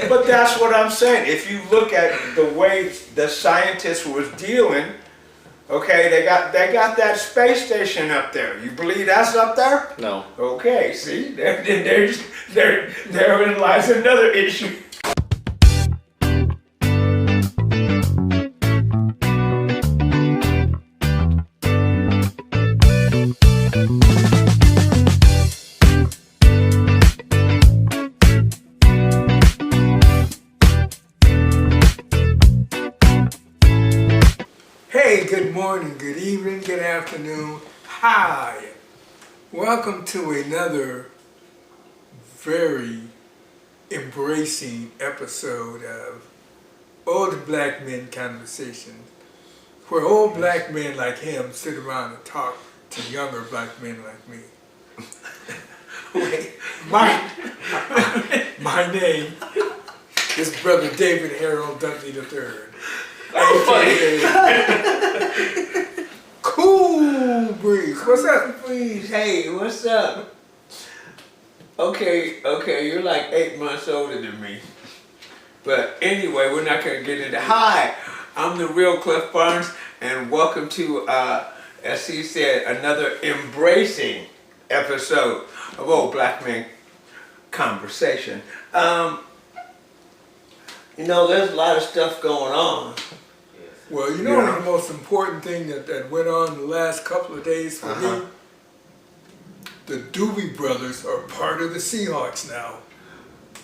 But that's what I'm saying. If you look at the way the scientists was dealing, okay, they got that space station up there. You believe that's up there? No. Okay, see, therein lies another issue. Hey, good morning, good evening, good afternoon. Hi. Welcome to another very embracing episode of Old Black Men Conversation, where old black men like him sit around and talk to younger black men like me. My name is Brother David Harold Dudley III. Cool Breeze. What's up? Please, hey, what's up? Okay, you're like 8 months older than me. But anyway, we're not gonna get into. Hi, I'm the real Cliff Barnes, and welcome to, as he said, another embracing episode of Old Black Men Conversation. You know, there's a lot of stuff going on. Well, you know the most important thing that went on the last couple of days for me? The Doobie Brothers are part of the Seahawks now.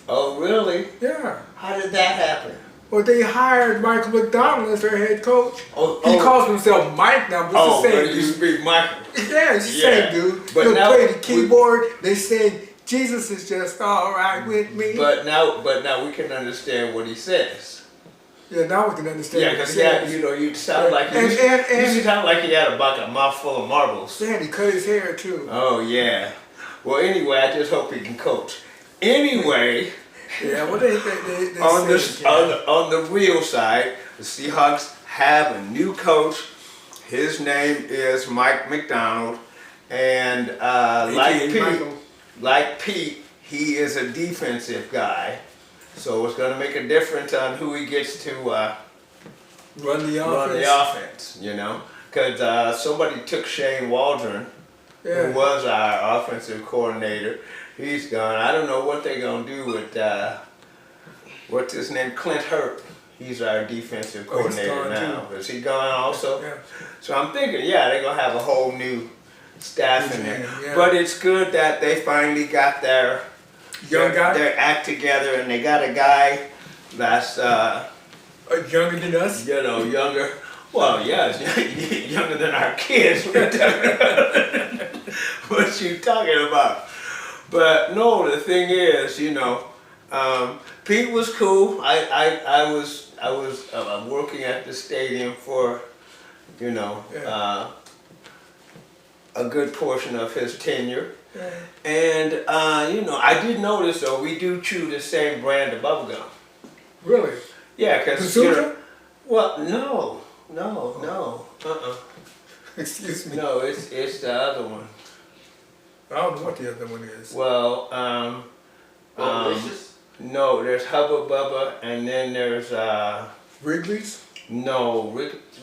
Oh, really? Yeah. How did that happen? Well, they hired Michael McDonald as their head coach. He calls himself Mike now, but it's the same it used to be Michael. Yeah, it's the same dude. But He'll now play the keyboard. They sing, Jesus is just all right with me. But now we can understand what he says. Yeah, now we can understand. Yeah, because you sound like you sound like he had a mouthful of marbles. Yeah, and he cut his hair too. Oh yeah. Well, anyway, I just hope he can coach. Anyway. Yeah, well they on the real side, the Seahawks have a new coach. His name is Mike McDonald, and like Pete, he is a defensive guy. So it's going to make a difference on who he gets to run the offense, you know. Because somebody took Shane Waldron, who was our offensive coordinator. He's gone. I don't know what they're going to do with, what's his name, Clint Hurt. He's our defensive coordinator now. Too. Is he gone also? Yeah. So I'm thinking, they're going to have a whole new staff in there. Yeah. But it's good that they finally got their act together, and they got a guy that's younger than us. You know, younger. Well, yeah, younger than our kids. What you talking about? But no, the thing is, Pete was cool. I was working at the stadium for, a good portion of his tenure. Yeah. And, I did notice, though, we do chew the same brand of bubblegum. Really? Yeah, because... Well, no. Excuse me. No, it's the other one. I don't know what the other one is. Well, no, there's Hubba Bubba, and then there's... Wrigley's? No,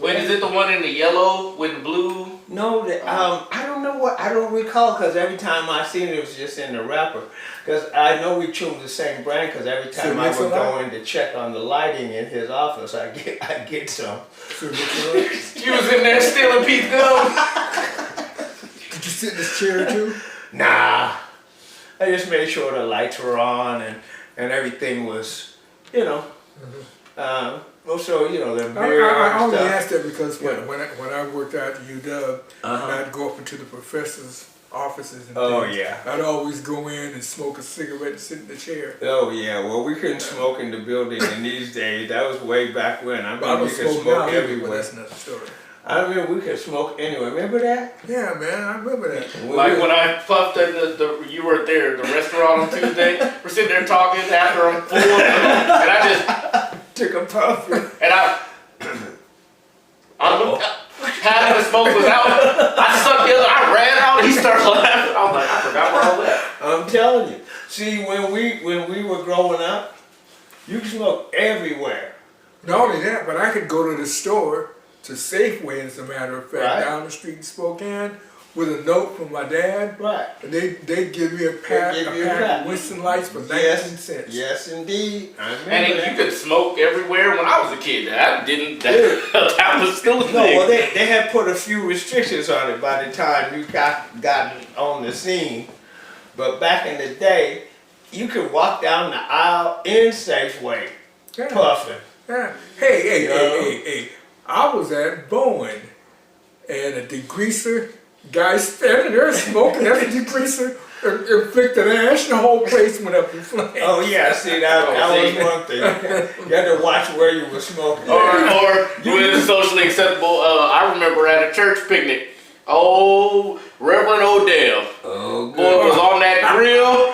Wait, is it the one in the yellow with the blue? No, I don't know I don't recall, because every time I seen it was just in the wrapper. Because I know we chewed the same brand, because every time I would go in to check on the lighting in his office, I get some. You was in there stealing Pete's gum? Did you sit in this chair too? Nah. I just made sure the lights were on and everything was, also, the mirror. I only asked that because when I worked out at UW, I'd go up into the professors' offices and things. I'd always go in and smoke a cigarette and sit in the chair. Oh yeah, well we couldn't smoke in the building in these days. That was way back when. I mean, we could smoke everywhere. That's another story. I mean, we could smoke anywhere. Remember that? Yeah, man, I remember that. Like when I puffed at you were there, the restaurant on Tuesday. We're sitting there talking after I'm full, and I just took a puff. And half of the smoke was out. I sucked the other. I ran out. He started laughing. I was like, I forgot where I was at. I'm telling you. See, when we were growing up, You can smoke everywhere. Not only that, but I could go to the store, to Safeway, as a matter of fact, Right. down the street in Spokane, with a note from my dad. Right. And they give me a pack give you a of pack. Winston Lights for 19 cents. Yes, indeed. I remember And that. you could smoke everywhere when I was a kid. That didn't. That was still a No, thing. well, they had put a few restrictions on it by the time you got on the scene. But back in the day, you could walk down the aisle in Safeway, Yeah. puffing. Yeah. Hey, Yo. hey. I was at Bowen, and a degreaser guy standing there smoking. That's a degreaser. Inflicted ash, the whole place went up in flames. Oh yeah, see that was one thing. You had to watch where you were smoking. Or when it's socially acceptable. I remember at a church picnic. Oh, Reverend Odell. Oh, Boy was on that grill,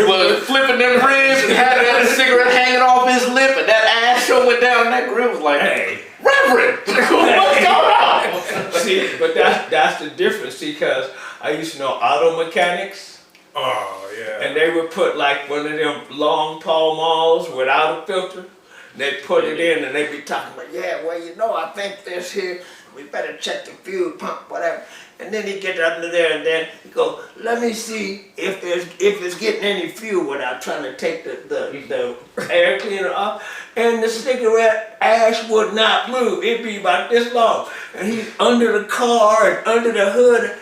was flipping them ribs and had a cigarette hanging off his lip, and that ash show went down. And that grill was like, Hey. Reverend, what's going on? See, but that's the difference. See, because I used to know auto mechanics, Oh, yeah. and they would put like one of them long Pall Malls without a filter. They'd put it in, and they'd be talking about, yeah, well, you know, I think this here, we better check the fuel pump, whatever. And then he'd get under there, and then he'd go, let me see if it's getting any fuel without trying to take the air cleaner off. And the cigarette ash would not move. It'd be about this long. And he's under the car and under the hood.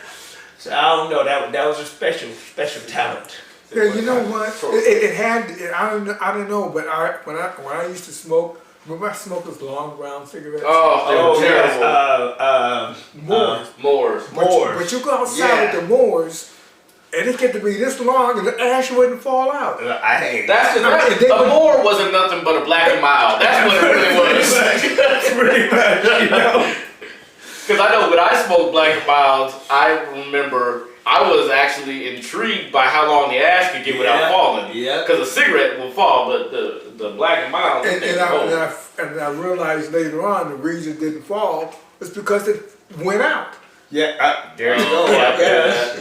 So I don't know, that was a special talent. Yeah, you know what? I don't know, but when I used to smoke, remember I smoked those long brown cigarettes? Oh, they were yes, Moors. Moors. But you go outside Yeah. with the Moors, and it get to be this long, and the ash wouldn't fall out. I hate That's the I mean, they a would- Moor wasn't nothing but a black and mild. That's what it really was. pretty much, you know. Because I know when I smoked black and milds, I remember I was actually intrigued by how long the ash could get without Yeah. falling. Yeah. Because a cigarette will fall, but the black and mild, And I realized later on the reason it didn't fall was because it went out. Yeah, there you go. Yeah, I guess.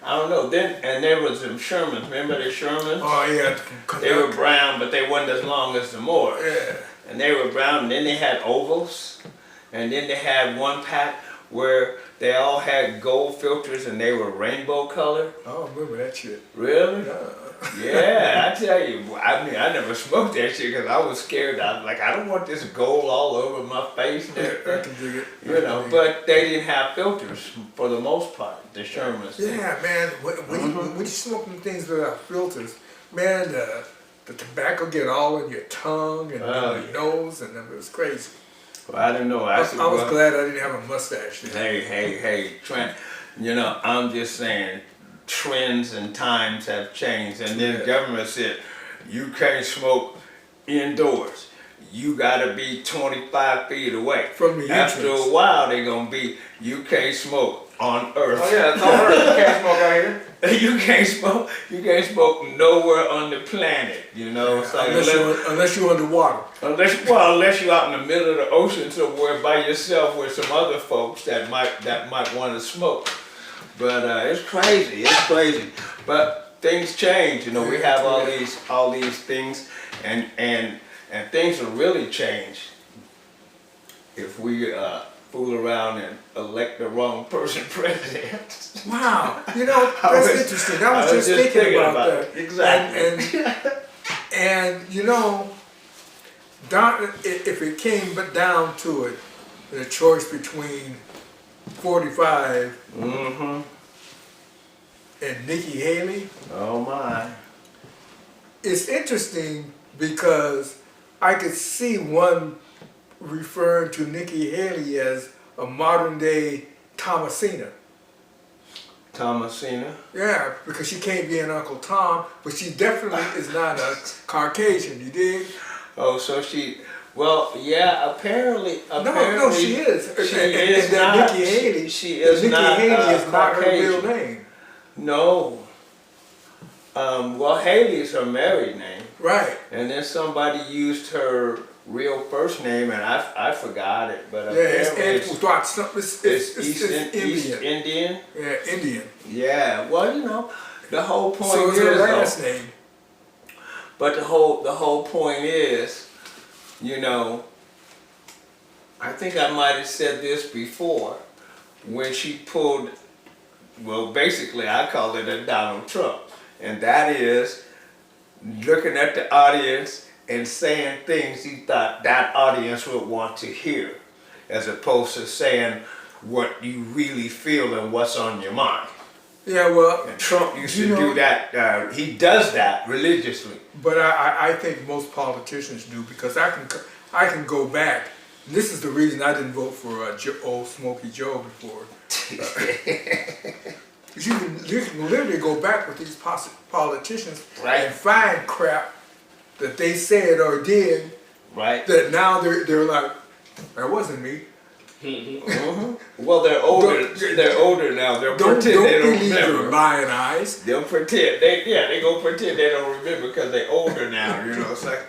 I don't know. Then and there was them Shermans. Remember the Shermans? Oh yeah. They were brown, but they wasn't as long as the Moors. Yeah. And they were brown. And then they had ovals, and then they had one pack where they all had gold filters and they were rainbow color. I don't remember that shit. Really? Yeah, I tell you. I mean, I never smoked that shit because I was scared. I was like, I don't want this gold all over my face. And I everything. can dig it. You know, but they didn't have filters for the most part. The Shermans. Yeah, man. When you smoke them things without filters, man, the tobacco get all in your tongue and in your nose, and it was crazy. Well, I don't know. I was glad I didn't have a mustache then. Hey, trend. You know, I'm just saying, trends and times have changed, and then Yeah. government said you can't smoke indoors. You gotta be 25 feet away. From the After entrance. a while, they're gonna be you can't smoke on Earth. Oh yeah, it's on Earth. You can't smoke out here. You can't smoke nowhere on the planet. You know, it's like Unless you're underwater. unless you're out in the middle of the ocean somewhere by yourself with some other folks that might want to smoke. But it's crazy. But things change. You know, we have all these things, and things will really change if we fool around and elect the wrong person president. Wow, you know, that's interesting. I was just thinking about that. Exactly. And you know, if it came down to it, the choice between 45 Mm-hmm. and Nikki Haley, Oh my. it's interesting because I could see one referring to Nikki Haley as a modern day Thomasina. Thomasina. Yeah, because she can't be an Uncle Tom, but she definitely is not a Caucasian, you dig? Oh, so well, yeah, apparently No, she is. She and is that not. Nikki Haley, She is Nikki not. Haley is not her real Caucasian. name. No. Well, Hailey is her married name, Right. and then somebody used her real first name, and I forgot it, but Yeah, apparently it's Indian. East Indian. Yeah, Indian. Yeah. Well, you know, the whole point So is it's her though, last name. But the whole point is, you know, I think I might have said this before, when she pulled, well, basically I call it a Donald Trump, and that is looking at the audience and saying things he thought that audience would want to hear, as opposed to saying what you really feel and what's on your mind. Yeah, well, And Trump used to do that. He does that religiously. but I think most politicians do, because I can go back. And this is the reason I didn't vote for old Smokey Joe before. You can literally go back with these politicians Right. and find crap that they said or did, Right. that now they're like, that wasn't me. Well, they're older. They're older now. They'll Don't pretend they don't believe remember. your lying eyes. They'll pretend. They go pretend they don't remember because they're older now. You know, it's like,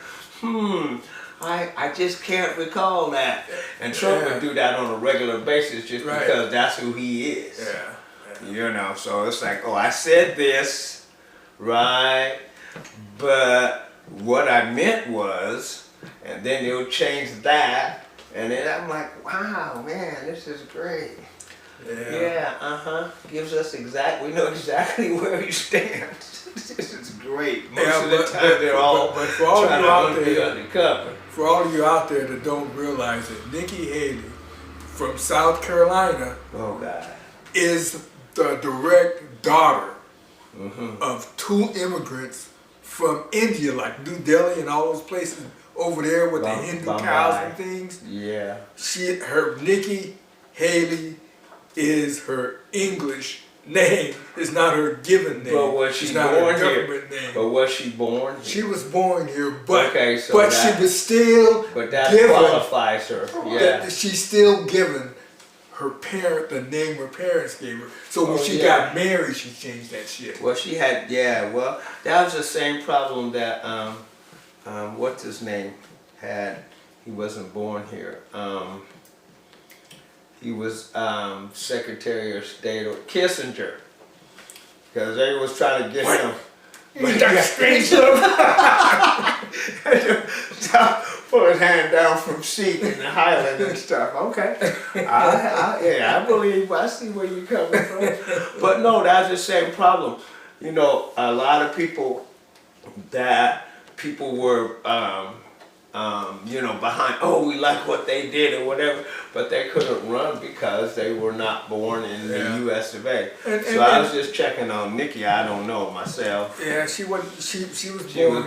I just can't recall that. And Trump would do that on a regular basis just because that's who he is. Yeah. You know, so it's like, oh, I said this, right? But what I meant was, and then they'll change that, and then I'm like, wow, man, this is great. Yeah, gives us we know exactly where he stands. This is great. Most of the time they're all but for all trying you out to be there, undercover. for all of you out there that don't realize it, Nikki Haley from South Carolina Oh, God. is the direct daughter of two immigrants from India, like New Delhi and all those places over there with the Hindu cows and things. Yeah. Nikki Haley is her English name. It's not her given name. But was she it's not her born government here? name. But was she born here? She was born here, but Okay, so but that- she was still But that given. qualifies her. Yeah. That she's still given her parent the name her parents gave her. So when she got married, she changed that shit. Well, she had, well, that was the same problem that, what's his name had. He wasn't born here. He was Secretary of State or Kissinger. Because they was trying to get him. But that strange pull his hand down from seat in the Highland and stuff. Okay. I believe, I see where you're coming from. But no, that's the same problem. You know, a lot of people were, you know, behind, oh, we like what they did or whatever, but they couldn't run because they were not born in the U.S. of A. So I was just checking on Nikki. I don't know myself. Yeah, she was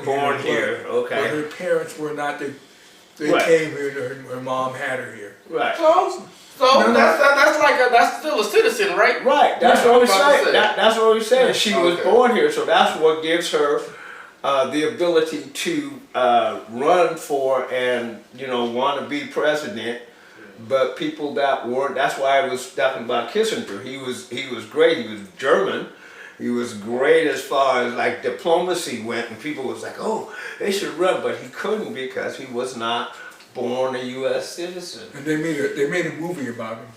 born here. Okay. But her parents were not. They came here. And her mom had her here. Right. That's still a citizen, right? Right. That's what we're saying. That's what we're saying. She was born here, so that's what gives her the ability to run for and, you know, want to be president. But people that weren't, that's why I was talking about Kissinger. He was great. He was German. He was great as far as like diplomacy went, and people was like, oh, they should run, but he couldn't because he was not born a U.S. citizen. And they made a movie about him.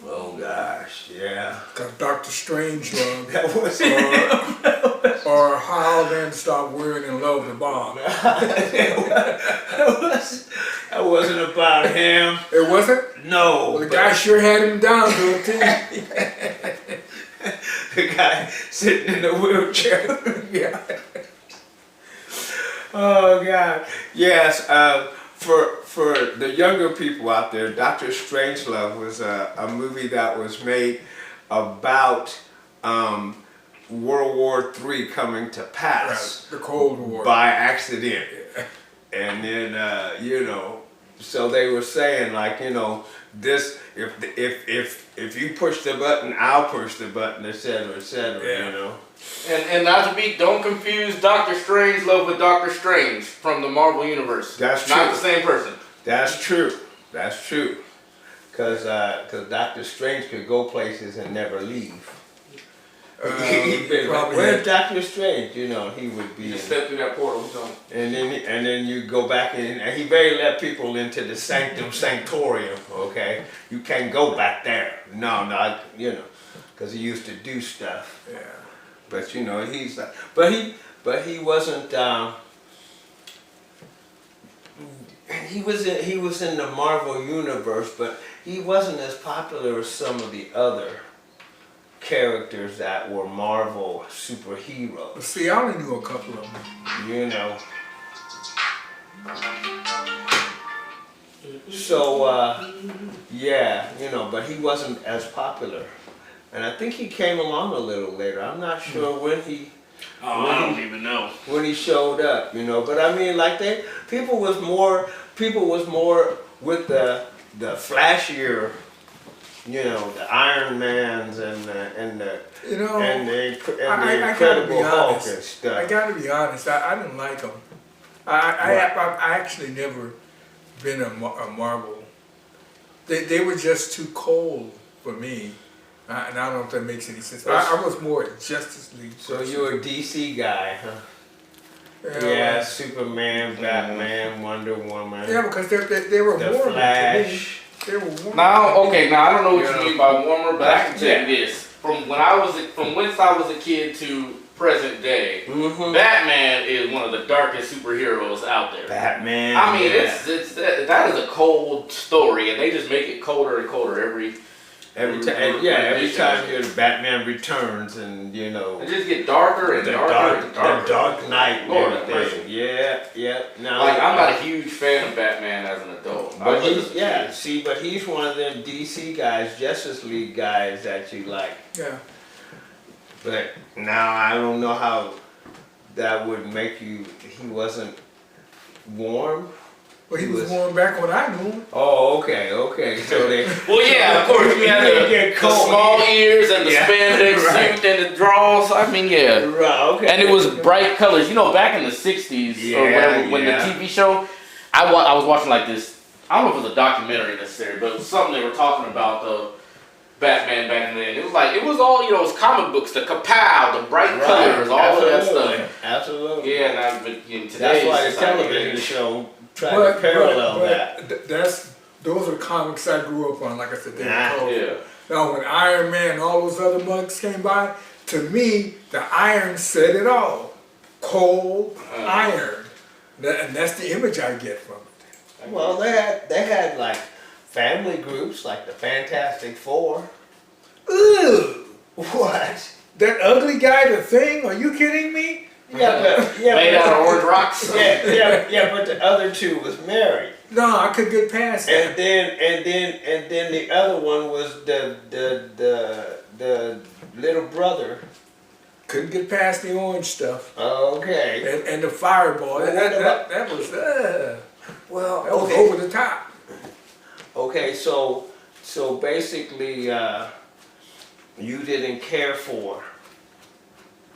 Oh gosh, yeah. Cause Dr. Strangelove. That was it. Or How Men Stop Wearing and Love the Bomb. That wasn't about him. It wasn't? No. Well, the guy sure had him down to a T. The guy sitting in the wheelchair. Yeah. Oh God. Yes. For the younger people out there, Dr. Strangelove was a movie that was made about World War III coming to pass. Right. The Cold War. By accident. And then you know, so they were saying like, you know, this if you push the button, I'll push the button, etc., you know. And not to be, don't confuse Doctor Strangelove with Doctor Strange from the Marvel Universe. That's true. Not the same person. That's true. That's true. Because Doctor Strange could go places and never leave. He'd be like, where's Doctor Strange? You know, he would be. Just step through that portal. And then you go back in, and he barely let people into the sanctum sanctorium. Okay, you can't go back there. No, you know, because he used to do stuff. Yeah. But you know, he's like, but he wasn't. he was in the Marvel universe, but he wasn't as popular as some of the other characters that were Marvel superheroes. See, I only knew a couple of them. You know. So yeah, you know, but he wasn't as popular, and I think he came along a little later. I'm not sure when he. I don't even know. When he showed up, you know, but I mean, like people was more with the flashier, you know, the Iron Mans and the You know, the Incredible Hulk and stuff. I gotta be honest, I didn't like them. I actually never been a Marvel. They were just too cold for me. And I don't know if that makes any sense. I was more a Justice League So person. you're a DC guy, huh? Yeah, Superman, Batman, Wonder Woman. Yeah, because they were The warmer Flash. to me. They were warmer. Now, okay, now I don't know what you mean by warmer, but I can tell you this: from whence I was a kid to present day, Batman is one of the darkest superheroes out there. Batman. I mean, that is a cold story, and they just make it colder and colder every time. Every time you're Batman Returns, and you know. It just get darker and darker and darker. The Dark Knight and Lord everything. Yeah. Now, like, I'm not a huge fan of Batman as an adult. But but he's one of them DC guys, Justice League guys that you like. Yeah. But now I don't know how that would make you. He wasn't warm. Well, he was warm back when I knew him. Oh, okay. So they. Well, yeah, of course you had the small ears and the spandex suit and the draws. I mean, yeah. Right. Okay. And it was bright colors. You know, back in the '60s or whatever, when the TV show, I was watching like this. I don't know if it was a documentary necessarily, but it was something they were talking about the Batman back then. It was like, it was all, you know, it was comic books, the kapow, the bright colors, all of that stuff. Absolutely. Yeah, and today that's why the television show tried to parallel that. Those are comics I grew up on, like I said, they were cold. Yeah. Now, when Iron Man and all those other mugs came by, to me, the iron said it all. Cold, iron. And that's the image I get from it. Well, they had like family groups like the Fantastic Four. Ooh! What? That ugly guy, the Thing? Are you kidding me? Made out of orange rocks. Yeah, but the other two was married. No, I could get past that. And then the other one was the little brother. Couldn't get past the orange stuff. Okay. And the fireball. That was over the top. Okay, so basically you didn't care for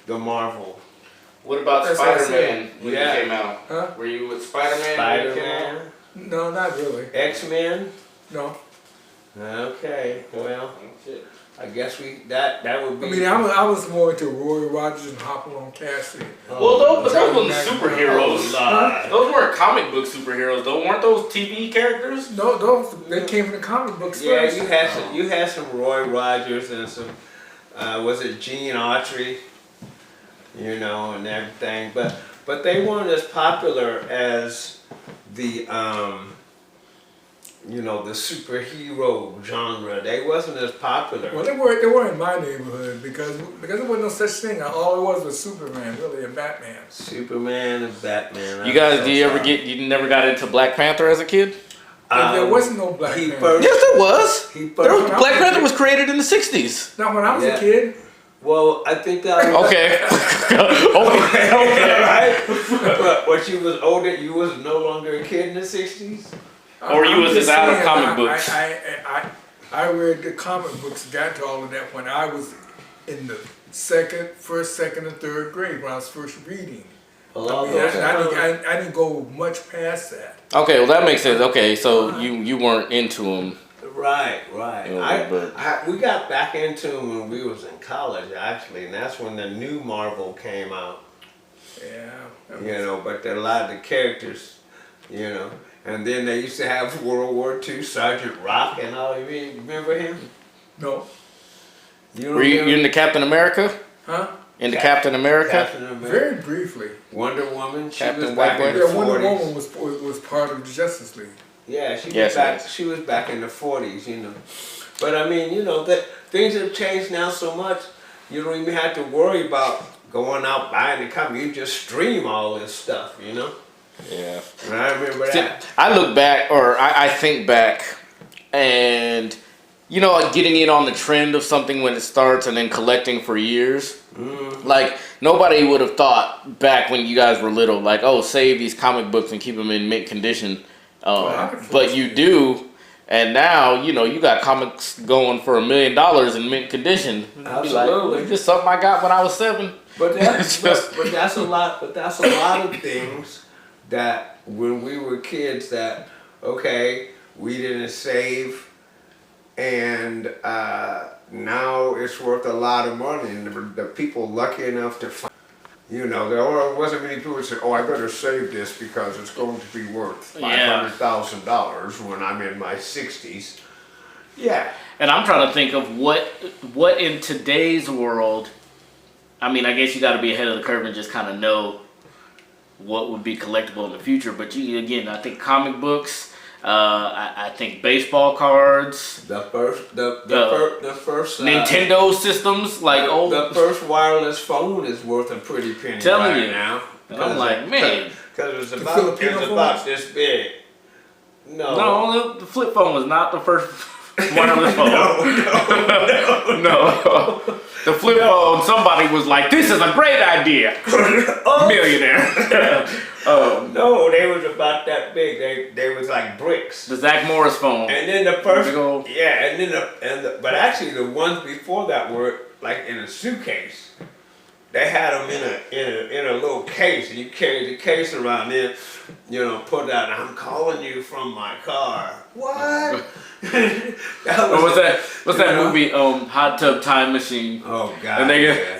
the Marvel. What about That's Spider-Man when Yeah. he came out? Huh? Were you with Spider-Man when he came out? Spider-Man, No, not really. X-Men. No. Okay, well, I guess that would be. I mean, I was more into Roy Rogers and Hopalong Cassidy. Well, those weren't superheroes. Huh? Those weren't comic book superheroes, though. Weren't those TV characters? No, they came from the comic books Yeah, first. you had some Roy Rogers and some was it Gene Autry, you know, and everything, but they weren't as popular as the you know, the superhero genre. They wasn't as popular. Well, they were in my neighborhood because there wasn't no such thing. All it was Superman, really, and Batman. Superman and Batman. You guys, you never got into Black Panther as a kid? There wasn't no Black Panther. Yes, there was. Black Panther was kid. created in the '60s. Not when I was a kid. Well, I think that was Okay. okay, right? But when you was older, you was no longer a kid in the '60s? Or you was just out of comic books. I read the comic books, got to all of that when I was in the first, second, and third grade when I was first reading. I didn't go much past that. Okay, well that makes sense. Okay, so you weren't into them. Right. Yeah, we got back into them when we was in college, actually, and that's when the new Marvel came out. Yeah. You know, but a lot of the characters, you know, and then they used to have World War II, Sergeant Rock and all. You remember him? No. Were you into Captain America? Huh? into Captain America. Captain America. Very briefly. Wonder Woman. Captain White. Yeah, Wonder Woman was part of the Justice League. Yeah, she was back in the 40s, you know. But I mean, you know, that things have changed now so much. You don't even have to worry about going out buying the comic. You just stream all this stuff, you know. Yeah. And I remember that. I look back, or I think back, and you know, like getting in on the trend of something when it starts, and then collecting for years. Mm. Like nobody would have thought back when you guys were little, like, oh, save these comic books and keep them in mint condition. But you do, and now you know you got comics going for $1 million in mint condition. Absolutely, like, just something I got when I was 7. But that's a lot. But that's a lot of things that when we were kids, that okay, we didn't save, and now it's worth a lot of money, and the people lucky enough to find. You know, there wasn't many people who said, "Oh, I better save this because it's going to be worth $500,000 when I'm in my 60s." Yeah. And I'm trying to think of what in today's world. I mean, I guess you got to be ahead of the curve and just kind of know what would be collectible in the future. But I think comic books. I think baseball cards. The first Nintendo systems, like the first wireless phone is worth a pretty penny right now. I'm like, man, because it's about this big. No, the flip phone was not the first wireless phone. No. The flip phone, somebody was like, this is a great idea. Millionaire. No, they was about that big. They was like bricks. The Zach Morris phone. And then the first, but actually the ones before that were like in a suitcase. They had them in a little case, and you carried the case around there, you know, put that. I'm calling you from my car. What? What's that movie? Hot Tub Time Machine. Oh God! And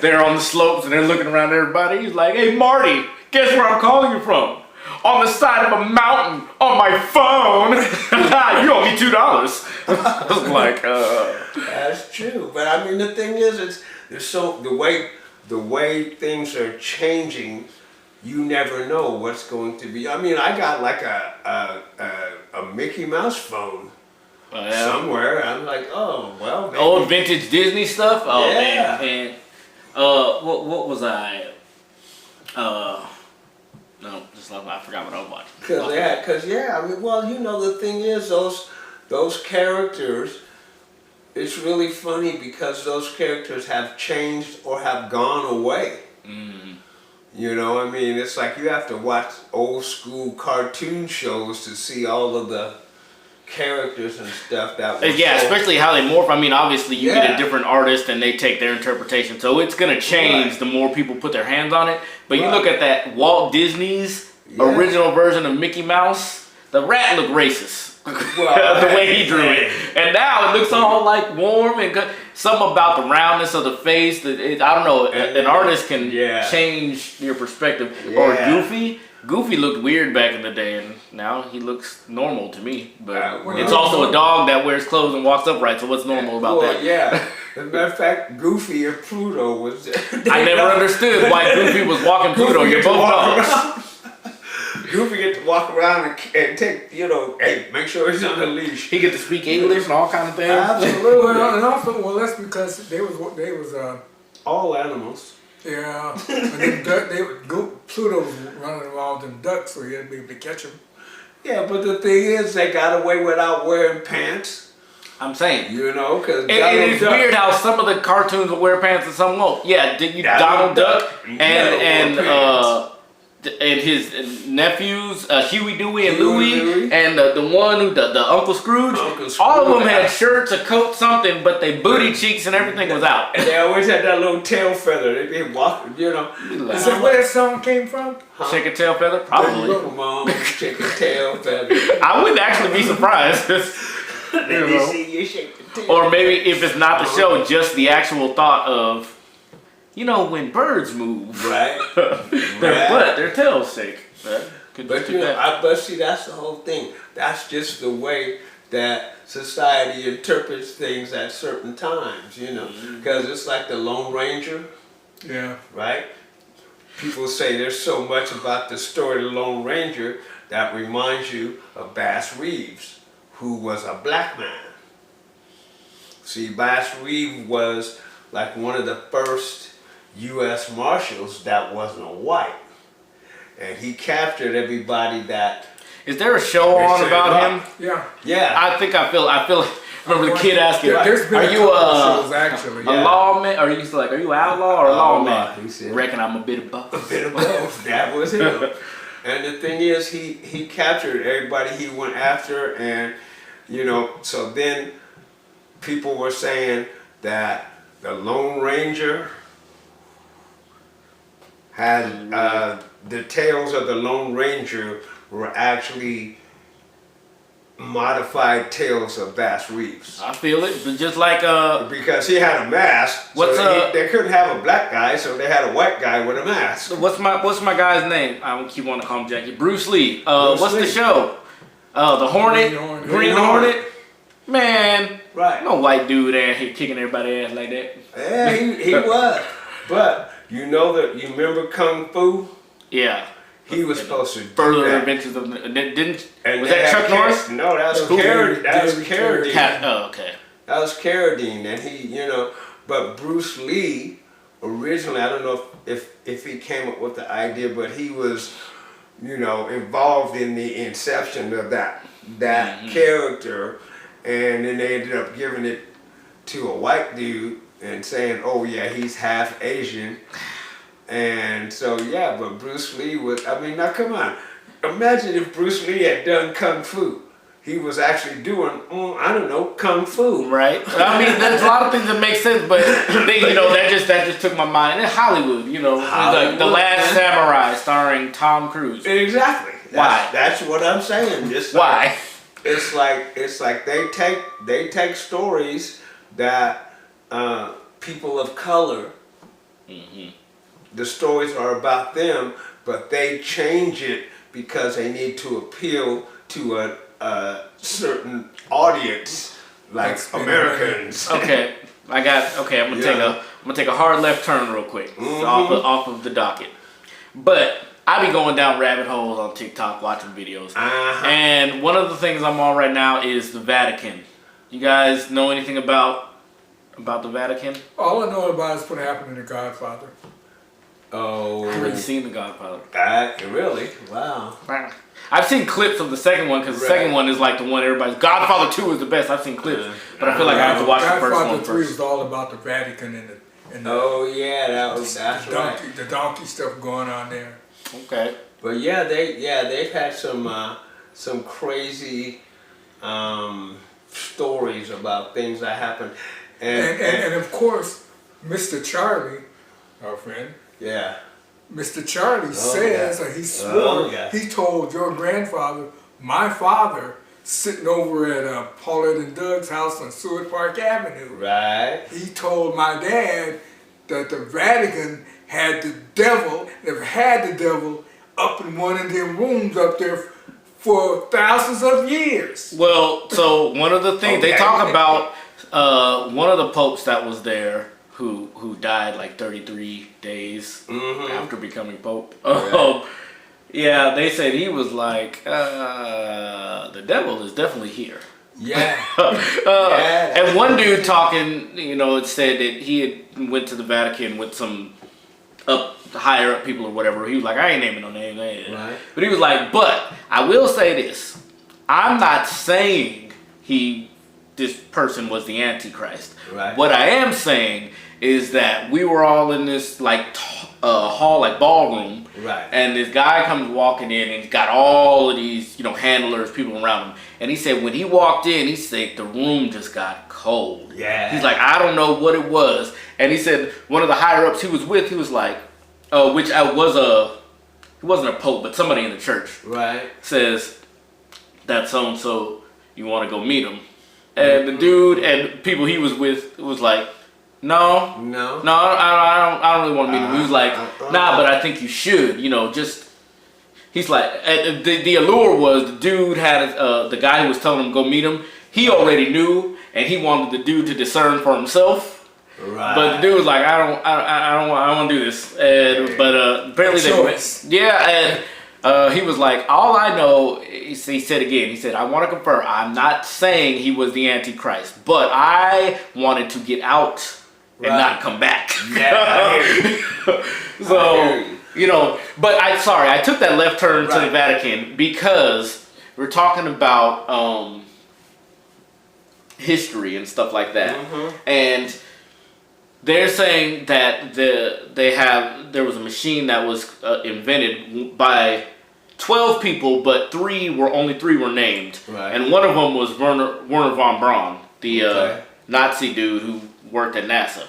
they're on the slopes and they're looking around everybody. He's like, "Hey Marty, guess where I'm calling you from? On the side of a mountain on my phone. You owe me $2." I was like, That's true, but I mean the thing is, there's so the way things are changing. You never know what's going to be. I mean, I got like a Mickey Mouse phone. Somewhere. I'm like, oh well. Maybe. Old vintage Disney stuff. Oh yeah. Man. What was I? No, just like I forgot what I was watching. I mean, well, you know, the thing is, those characters. It's really funny because those characters have changed or have gone away. Mm. You know, I mean, it's like you have to watch old school cartoon shows to see all of the characters and stuff that especially how they morph. I mean, obviously you get a different artist and they take their interpretation, so it's gonna change the more people put their hands on it. But you look at that Walt Disney's original version of Mickey Mouse, the rat looked racist. The way he drew it, and now it looks all like warm and good. Something about the roundness of the face. I don't know. An artist can change your perspective. Or Goofy looked weird back in the day, and now he looks normal to me. But it's also a dog that wears clothes and walks upright. So what's normal about that? Yeah. As a matter of fact, Goofy and Pluto was. I never understood why Goofy was walking Pluto. You're both dogs. Goofy get to walk around and take, you know, hey, make sure he's on the leash. He get to speak English and all kinds of things. Absolutely. And also, that's because they was all animals. Yeah. And then Pluto was running around them ducks, so he had to be able to catch them. Yeah, but the thing is, they got away without wearing pants. I'm saying. You know, because it's weird how some of the cartoons will wear pants and some won't. Yeah, Donald Duck and his nephews, Huey, Dewey, and Louie, and the one who the Uncle Scrooge. All of them had shirts, a coat, something, but they booty cheeks and everything was out. And they always had that little tail feather. They'd be walking, you know. Is that where that song came from? Huh? Chicken tail feather, probably. Mom, chicken tail feather. I wouldn't actually be surprised. Let me see you shake the tail. Or maybe if it's not the show, just the actual thought of. You know, when birds move, their tails shake. Right? But see, that's the whole thing. That's just the way that society interprets things at certain times, you know. Because it's like the Lone Ranger. Yeah. Right? People say there's so much about the story of the Lone Ranger that reminds you of Bass Reeves, who was a black man. See, Bass Reeves was like one of the first U.S. Marshals that wasn't a white. And he captured everybody that... Is there a show on about him? Yeah. Yeah. I remember the kid asking, There's been are you shows, actually. a lawman? Or are you outlaw or a lawman? He said, Reckon I'm a bit of both. a bit of both. That was him. And the thing is, he captured everybody he went after, and so then people were saying that the Lone Ranger had the tales of the Lone Ranger were actually modified tales of Bass Reeves. I feel it, but just like because he had a mask. They couldn't have a black guy, so they had a white guy with a mask. What's my guy's name? I don't keep wanting to call him Jackie. Bruce Lee. What's the show? The Hornet. Green Hornet. Man, right? No white dude out here kicking everybody's ass like that. Yeah, he was. But you remember Kung Fu? Yeah. He was supposed to do Further that. Adventures of was And that Chuck Norris? No, that was Carradine. That was Carradine. Oh, okay. That was Carradine, and he, but Bruce Lee originally, I don't know if he came up with the idea, but he was, involved in the inception of that character, and then they ended up giving it to a white dude and saying, oh yeah, he's half Asian. And so, yeah, but Bruce Lee now come on. Imagine if Bruce Lee had done Kung Fu. He was actually doing, Kung Fu. Right. There's a lot of things that make sense, but that just took my mind. And Hollywood, like The Last Samurai starring Tom Cruise. Exactly. Why? That's what I'm saying. Why? It's like they take stories that people of color, the stories are about them, but they change it because they need to appeal to a certain audience, like Americans. Okay, I'm gonna take a hard left turn real quick off of the docket. But I be going down rabbit holes on TikTok watching videos, and one of the things I'm on right now is the Vatican. You guys know anything about the Vatican? All I know about is what happened in The Godfather. Oh, I haven't seen The Godfather. Really? Wow. I've seen clips of the second one because the second one is like the one everybody's. Godfather 2 is the best. I've seen clips, but I feel like I have to watch the first one Godfather 3 first. was all about the Vatican and that's right. The donkey stuff going on there. Okay. But they've had some crazy stories about things that happened, and of course, Mr. Charlie, our friend. Yeah. Mr. Charlie says, or he swore, he told your grandfather, my father, sitting over at Paulette and Doug's house on Seward Park Avenue. Right. He told my dad that the Vatican had the devil, they've had the devil up in one of them rooms up there for thousands of years. Well, so one of the things they talk about, one of the popes that was there, who died like 33 days after becoming pope. Yeah, they said he was like, the devil is definitely here. Yeah. And one dude talking, it said that he had went to the Vatican with some higher up people or whatever. He was like, I ain't naming no names. Right. But he was like, but I will say this. I'm not saying this person was the Antichrist. Right. What I am saying is that we were all in this hall, like ballroom, right? And this guy comes walking in, and he's got all of these, handlers, people around him. And he said when he walked in, he said the room just got cold. Yeah. He's like, I don't know what it was. And he said one of the higher ups he was with, he was like, he wasn't a pope, but somebody in the church, right? Says that so and so, you want to go meet him? And the dude and people he was with was like, No, I don't really want to meet him. He was like, nah, but I think you should. He's like, the allure was the dude had the guy who was telling him go meet him. He already knew, and he wanted the dude to discern for himself. Right. But the dude was like, I don't want to do this. And, but apparently and he was like, all I know, he said again, he said, I want to confirm, I'm not saying he was the Antichrist, but I wanted to get out and not come back. Yeah, I hear you. So, but I took that left turn to the Vatican because we're talking about history and stuff like that. Mm-hmm. And they're saying that there was a machine that was invented by 12 people, but only three were named. Right. And one of them was Werner von Braun, the Nazi dude who worked at NASA.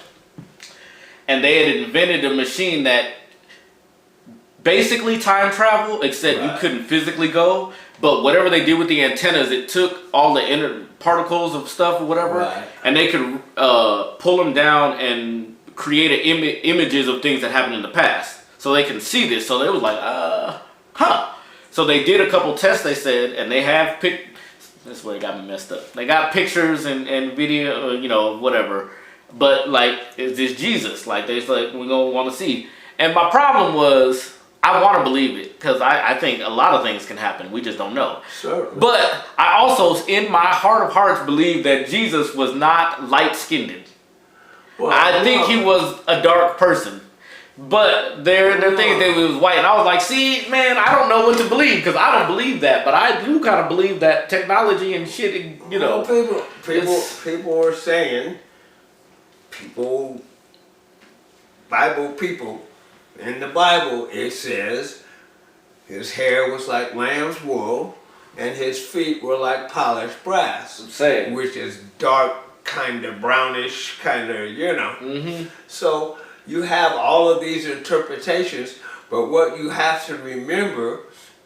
And they had invented a machine that basically time travel, except you couldn't physically go. But whatever they did with the antennas, it took all the inner particles of stuff or whatever, and they could pull them down and create images of things that happened in the past. So they can see this. So they was like, So they did a couple tests, they said, and they have that's where it got me messed up. They got pictures and video, whatever. But like, is this Jesus? Like, they like, we don't want to see. And my problem was, I want to believe it because I think a lot of things can happen. We just don't know. Sure. But I also, in my heart of hearts, believe that Jesus was not light-skinned. Well, I think he was a dark person. But there are things that he was white. And I was like, see, man, I don't know what to believe because I don't believe that. But I do kind of believe that technology and shit, Well, people are saying, Bible people, in the Bible, it says his hair was like lamb's wool and his feet were like polished brass. Which is dark, kind of brownish, kind of, Mm-hmm. So you have all of these interpretations, but what you have to remember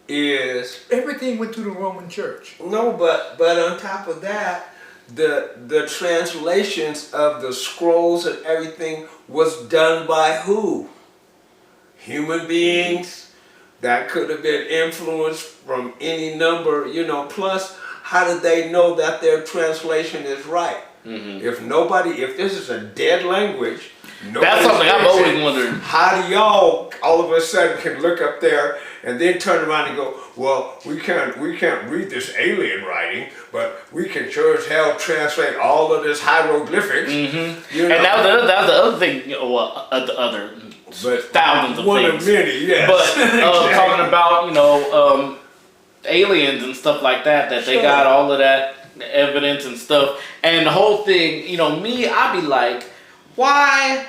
is... Everything went to the Roman Church. No, but on top of that, the translations of the scrolls and everything was done by who? Human beings that could have been influenced from any number, plus how did they know that their translation is right? Mm-hmm. If this is a dead language, that's something I've always wondered. How do y'all all of a sudden can look up there and then turn around and go, well, we can't read this alien writing, but we can sure as hell translate all of this hieroglyphics. Mm-hmm. And that was the other thing, the other thousands of one things. Of many, yes. But exactly. Talking about, aliens and stuff like that they got all of that evidence and stuff. And the whole thing, me, I'd be like, why,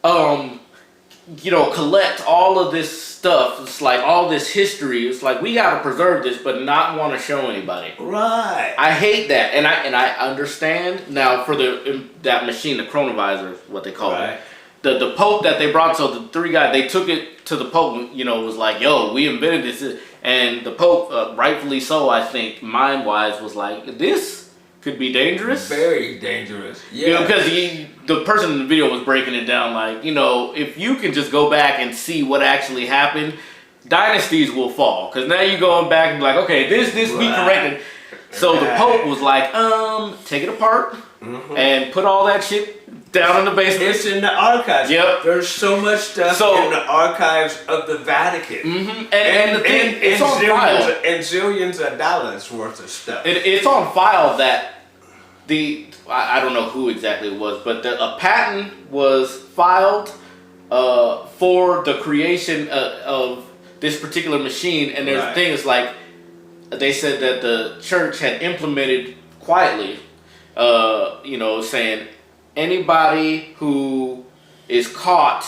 collect all of this stuff? It's like all this history. It's like we gotta preserve this, but not want to show anybody. Right. I hate that, and I understand now for that machine, the chronovisor, what they call it. The Pope that they brought, so the three guys, they took it to the Pope. Was like, yo, we invented this, and the Pope, rightfully so, I think, mind-wise, was like, this could be dangerous. Very dangerous. Yeah. Because the person in the video was breaking it down like, if you can just go back and see what actually happened, dynasties will fall. Because now you're going back and be like, okay, this be corrected. So the Pope was like, take it apart and put all that shit down in the basement. It's in the archives. Yep. There's so much stuff in the archives of the Vatican. Mm-hmm. And the thing, it's on file. And zillions of dollars worth of stuff. It's on file that I don't know who exactly it was, but a patent was filed for the creation of this particular machine. And there's things like, they said that the church had implemented quietly, saying anybody who is caught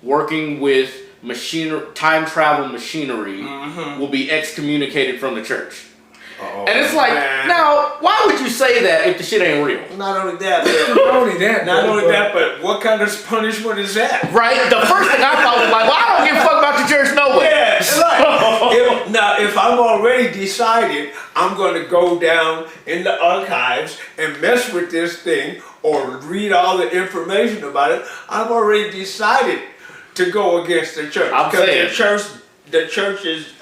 working with time travel machinery will be excommunicated from the church. And it's like, now, why would you say that if the shit ain't real? Not only that, but what kind of punishment is that? Right? The first thing I thought was like, well, I don't give a fuck about your church no way. Yeah, if I'm already decided I'm going to go down in the archives and mess with this thing or read all the information about it, I've already decided to go against the church. Because the church's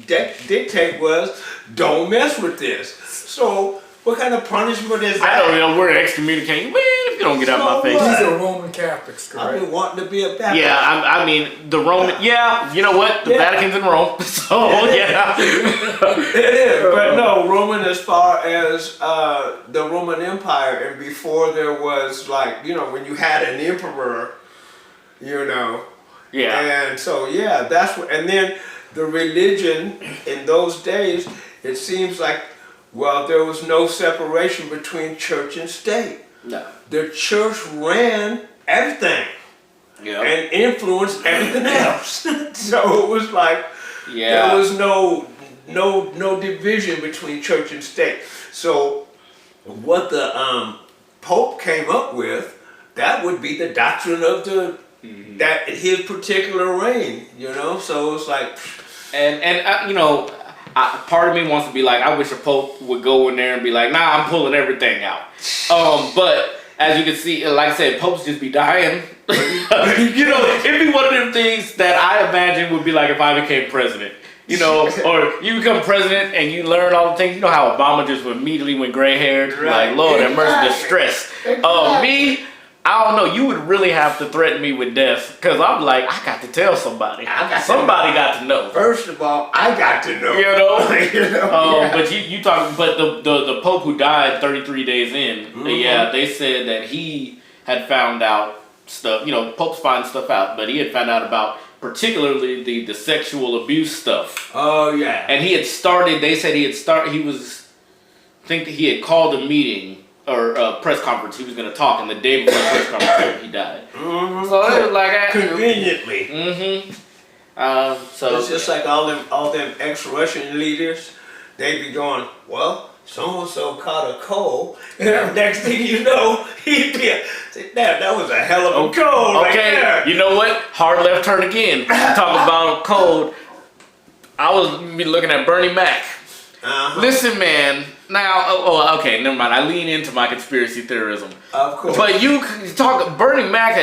dictate was, don't mess with this. So, what kind of punishment is that? I don't know, we're excommunicating. Man, if don't get out of my face. These are Roman Catholics, correct? I've been wanting to be a Baptist. Yeah, I mean, the Roman, yeah, you know what? The Vatican's in Rome, so yeah. It is, but no, Roman as far as the Roman Empire, and before there was like, you know, when you had an emperor, you know. Yeah. And so, yeah, that's what, and then the religion in those days, it seems like, well, there was no separation between church and state. No. The church ran everything. Yeah. And influenced everything else. So it was like there was no division between church and state. So what the Pope came up with, that would be the doctrine of the that his particular reign, you know. So it's like, and you know, part of me wants to be like, I wish a Pope would go in there and be like, nah, I'm pulling everything out. But as you can see, like I said, popes just be dying. You know, it'd be one of them things that I imagine would be like if I became president. You know, or you become president and you learn all the things. You know how Obama just immediately went gray haired? Right. Like, Lord have mercy, the stress. Me, I don't know. You would really have to threaten me with death because I'm like, I got to tell somebody. Somebody got to know. first of all, I got to know. You know? You know? But you talk, but the Pope who died 33 days in, yeah, they said that he had found out stuff. You know, popes find stuff out, but he had found out about particularly the sexual abuse stuff. Oh yeah. And he had started. They said he had called a meeting or a press conference. He was going to talk, and the day before the press conference, he died. So it was like conveniently. So it's just like all them ex-Russian leaders. They be going, well, so and so caught a cold, and next thing you know, he'd be say, damn, that was a hell of a cold. Okay, right there. You know what? Hard left turn again. Talk about cold. I was looking at Bernie Mac. Listen, man. Now, okay, never mind. I lean into my conspiracy theorism. Of course. But you talk Bernie Mac.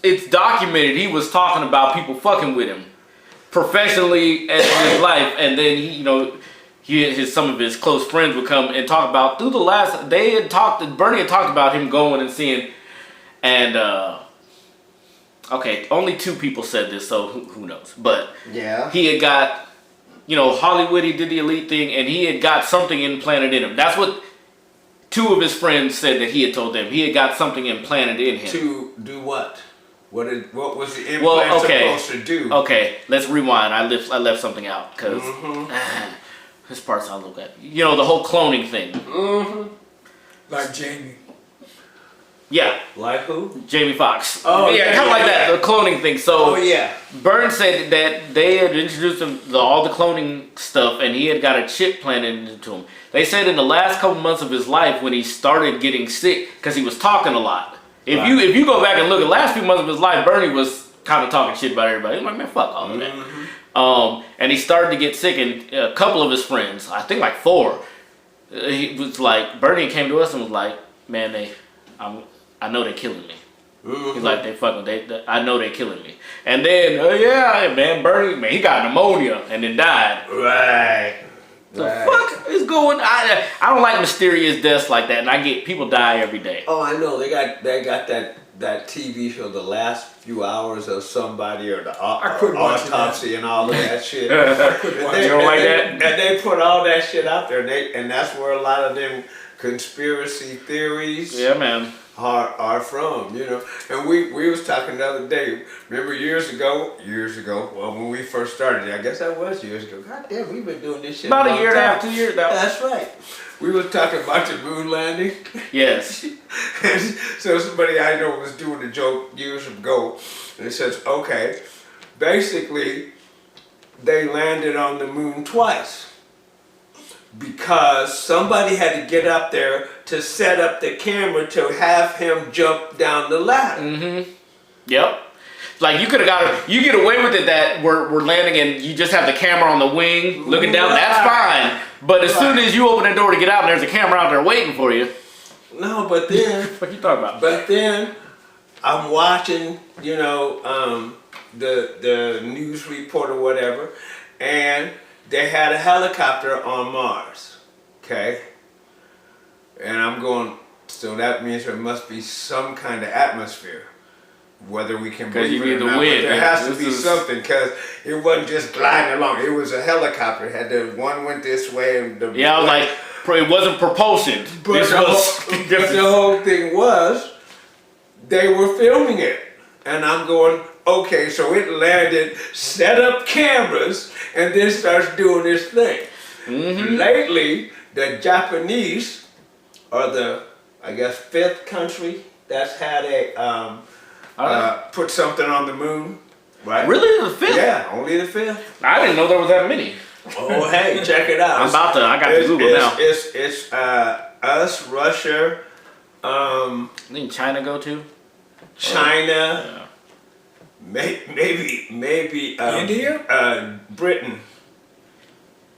It's documented. He was talking about people fucking with him professionally in his life, and then he, you know, some of his close friends would come and talk about through the last. Bernie had talked about him going and seeing, and okay, only 2 people said this, so who knows? But yeah, he had got. You know, Hollywood, he did the elite thing, and he had got something implanted in him. That's what 2 of his friends said that he had told them. He had got something implanted in him. To do what? What was the implant supposed to do? Okay, let's rewind. I left something out, because this part's I'll look at. You know, the whole cloning thing. Like Jamie. Yeah. Like who? Jamie Foxx. Oh, yeah, kind of like that, the cloning thing. So, yeah. Byrne said that they had introduced him all the cloning stuff, and he had got a chip planted into him. They said in the last couple months of his life, when he started getting sick, because he was talking a lot. If you go back and look at the last few months of his life, Bernie was kind of talking shit about everybody. He's like, man, fuck all of that. And he started to get sick, and a couple of his friends, I think like 4, he was like, Bernie came to us and was like, man, I know they're killing me. He's like, I know they're killing me. And then, Bernie, man, he got pneumonia and then died. Right. The fuck is going? I don't like mysterious deaths like that, and I get people die every day. Oh, I know. They got that TV show, The Last Few Hours of Somebody, or the autopsy and all of that shit. You don't like that? And they put all that shit out there, and that's where a lot of them conspiracy theories. Yeah, man. Are from, you know. And we was talking the other day, remember years ago, well, when we first started, I guess that was years ago. God damn, we've been doing this shit about a year and a half, 2 years now. That's right. We was talking about the moon landing. Yes. And so somebody I know was doing a joke years ago, and it says, okay, basically, they landed on the moon twice. Because somebody had to get up there to set up the camera to have him jump down the ladder. Yep. Like you could have you get away with it that we're landing and you just have the camera on the wing looking down. That's fine. But as soon as you open the door to get out, and there's a camera out there waiting for you. No, but then what you talking about? But then I'm watching, you know, the news report or whatever, and they had a helicopter on Mars, okay? And I'm going, So that means there must be some kind of atmosphere. Whether we can believe it or not, but wind. there has to be something, because it wasn't just gliding along. It was a helicopter. It had one went this way and the I was like, it wasn't propulsion. But the whole thing was, they were filming it, and I'm going, okay, so it landed, set up cameras, and then starts doing this thing. Mm-hmm. Lately, the Japanese are the, I guess, 5th country that's had a put something on the moon, right? Really, the 5th? Yeah, only the 5th. I didn't know there was that many. Oh, hey, check it out. I got to Google now. It's us, Russia. Didn't China go too? China. Maybe India? Britain,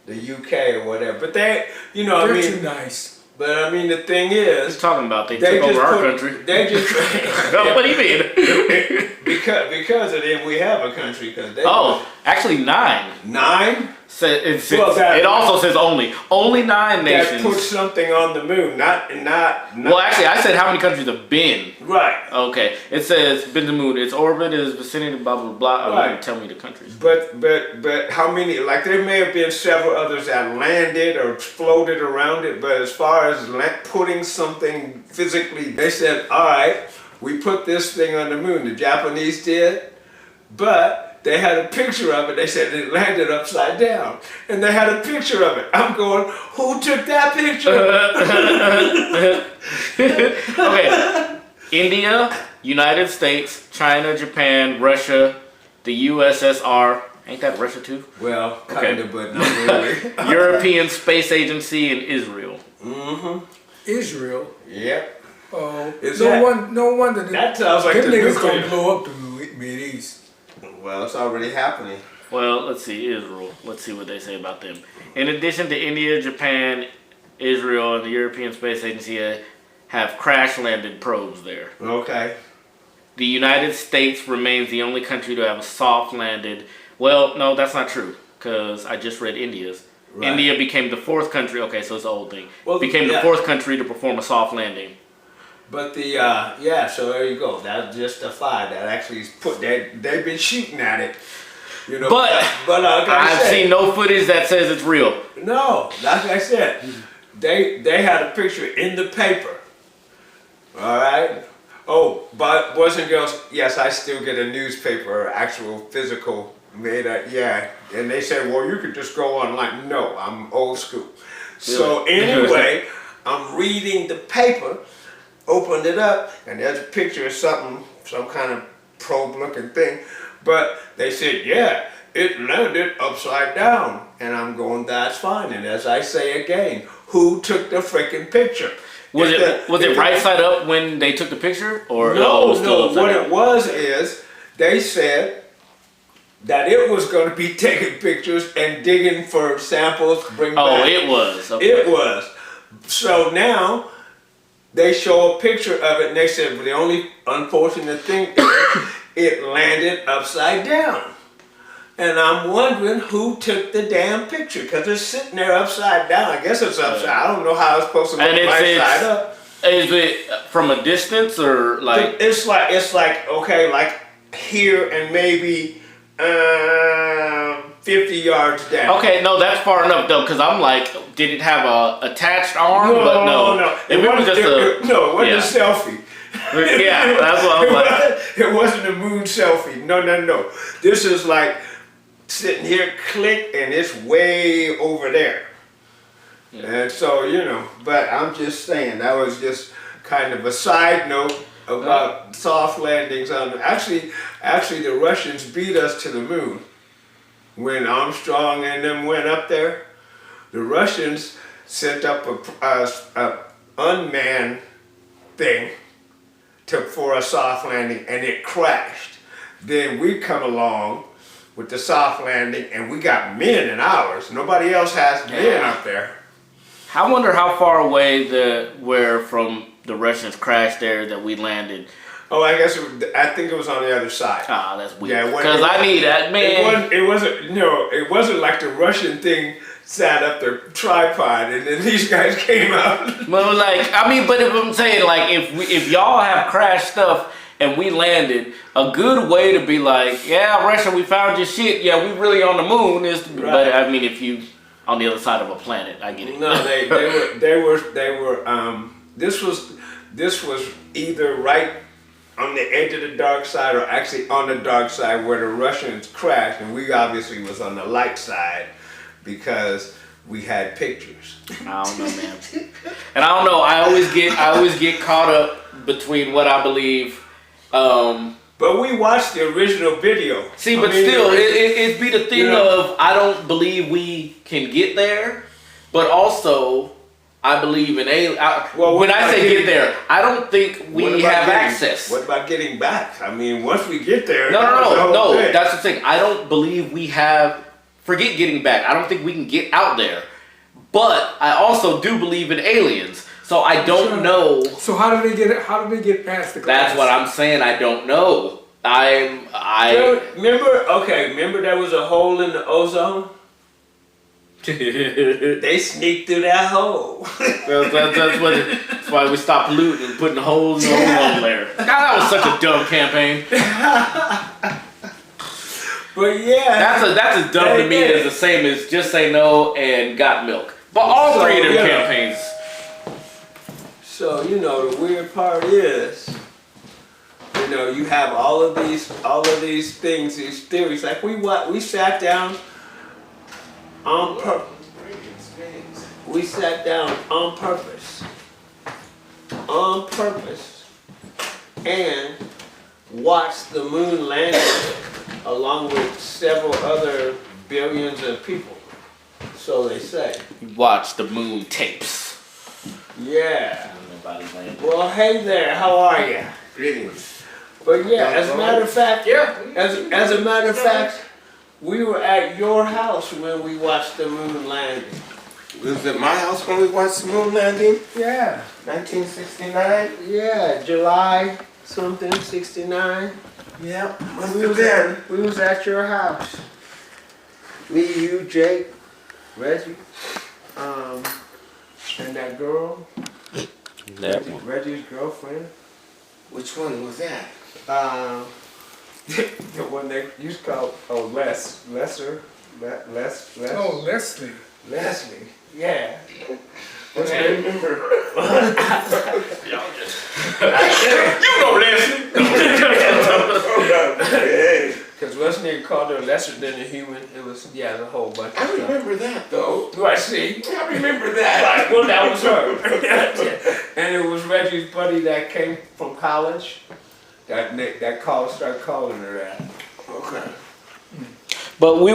the UK or whatever. But they, you know, They're I mean, too nice. But I mean, the thing is, He's talking about they took over our country. They just What do you mean? because of them, we have a country. Actually 9. 9. It also says only 9 nations. That put something on the moon, not. Well, actually, I said how many countries have been. Right. Okay. It says been to the moon. Its orbit is vicinity, blah blah blah. Right. Tell me the countries. But how many? Like there may have been several others that landed or floated around it. But as far as putting something physically, they said, all right, we put this thing on the moon. The Japanese did, but they had a picture of it. They said it landed upside down. And they had a picture of it. I'm going, who took that picture? Okay. India, United States, China, Japan, Russia, the USSR. Ain't that Russia too? Well, kind of, but not really. European Space Agency and Israel. Mm-hmm. Israel? Yep. Oh, no wonder that sounds like them the niggas nuclear. gonna blow up the Mideast. Well, it's already happening. Well, let's see, Israel. Let's see what they say about them. In addition to India, Japan, Israel, and the European Space Agency have crash-landed probes there. Okay. The United States remains the only country to have a soft-landed... Well, no, that's not true, because I just read India's. Right. India became the 4th country... Okay, so it's an old thing. Well, became the 4th country to perform a soft landing. But so there you go. That's just a 5. That actually is they've been shooting at it. You know, but I've seen no footage that says it's real. No, like I said, they had a picture in the paper. All right. Oh, but boys and girls, yes, I still get a newspaper, actual physical made up. Yeah, and they said, well, you could just go online. No, I'm old school. So anyway, I'm reading the paper. Opened it up, and there's a picture of something, some kind of probe-looking thing. But they said, yeah, it landed upside down. And I'm going, that's fine. And as I say again, who took the freaking picture? Was it right side up when they took the picture? Or no, what down? it was is, they said that it was going to be taking pictures and digging for samples to bring back. Oh, it was. Okay. It was. So now, they show a picture of it, and they said, well, the only unfortunate thing is it landed upside down. And I'm wondering who took the damn picture, because it's sitting there upside down. I guess it's upside. I don't know how it's supposed to look right side up. Is it from a distance or like? It's like okay, like here and maybe 50 yards down. Okay, no, that's far enough though, because I'm like, did it have a attached arm? No, but no. It wasn't a selfie. Yeah, that's what I'm like. It wasn't a moon selfie. No. This is like sitting here, click, and it's way over there. Yeah. And so, but I'm just saying, that was just kind of a side note about soft landings on. Actually, the Russians beat us to the moon. When Armstrong and them went up there, the Russians sent up a unmanned thing for a soft landing, and it crashed. Then we come along with the soft landing, and we got men in ours. Nobody else has men up there. I wonder how far away where from the Russians crashed there that we landed. Oh, I think it was on the other side. That's weird. Yeah, because I need that, man. It wasn't like the Russian thing sat up their tripod, and then these guys came out. Well, like, I mean, but if I'm saying, like, if y'all have crashed stuff and we landed, a good way to be like, yeah, Russia, we found your shit. Yeah, we really on the moon is. Right. But I mean, if you on the other side of a planet, I get it. No, they were. This was either right on the edge of the dark side or actually on the dark side where the Russians crashed, and we obviously was on the light side because we had pictures. I don't know, man. And I don't know. I always get caught up between what I believe. But we watched the original video. See, but still, it be the thing of I don't believe we can get there, but also I believe in when I say get there, I don't think we have access. What about getting back? I mean, once we get there, no. That's the thing. I don't believe we have. Forget getting back. I don't think we can get out there. But I also do believe in aliens. So I don't know. So how do they get past the glass? That's what I'm saying. I don't know. Remember there was a hole in the ozone? They sneaked through that hole. That's why we stopped polluting and putting holes in the ozone layer. God, that was such a dumb campaign. But yeah, that's as dumb to me as the same as just say no and got milk. But all three of them campaigns. So the weird part is, you have all of these things, these theories. Like we sat down on purpose. We sat down on purpose, and watched the moon landing along with several other billions of people. So they say. You watch the moon tapes. Yeah. Well, hey there, how are you? Greetings. But yeah, as a matter of fact, as a matter of fact, we were at your house when we watched the moon landing. Was it my house when we watched the moon landing? Yeah. 1969? Yeah, July something, 69. Yeah, must have been. We was at your house. Me, you, Jake, Reggie, and that girl. Reggie's girlfriend. Which one was that? The one they used to call Leslie. Oh, Leslie. Leslie. Yeah. I remember. Y'all just. You know Leslie. Because Leslie called her lesser than a human. It was the whole bunch of I remember that though. Do I see? I remember that. Right, well, that was her. And it was Reggie's buddy that came from college. That started calling her that. Okay. But we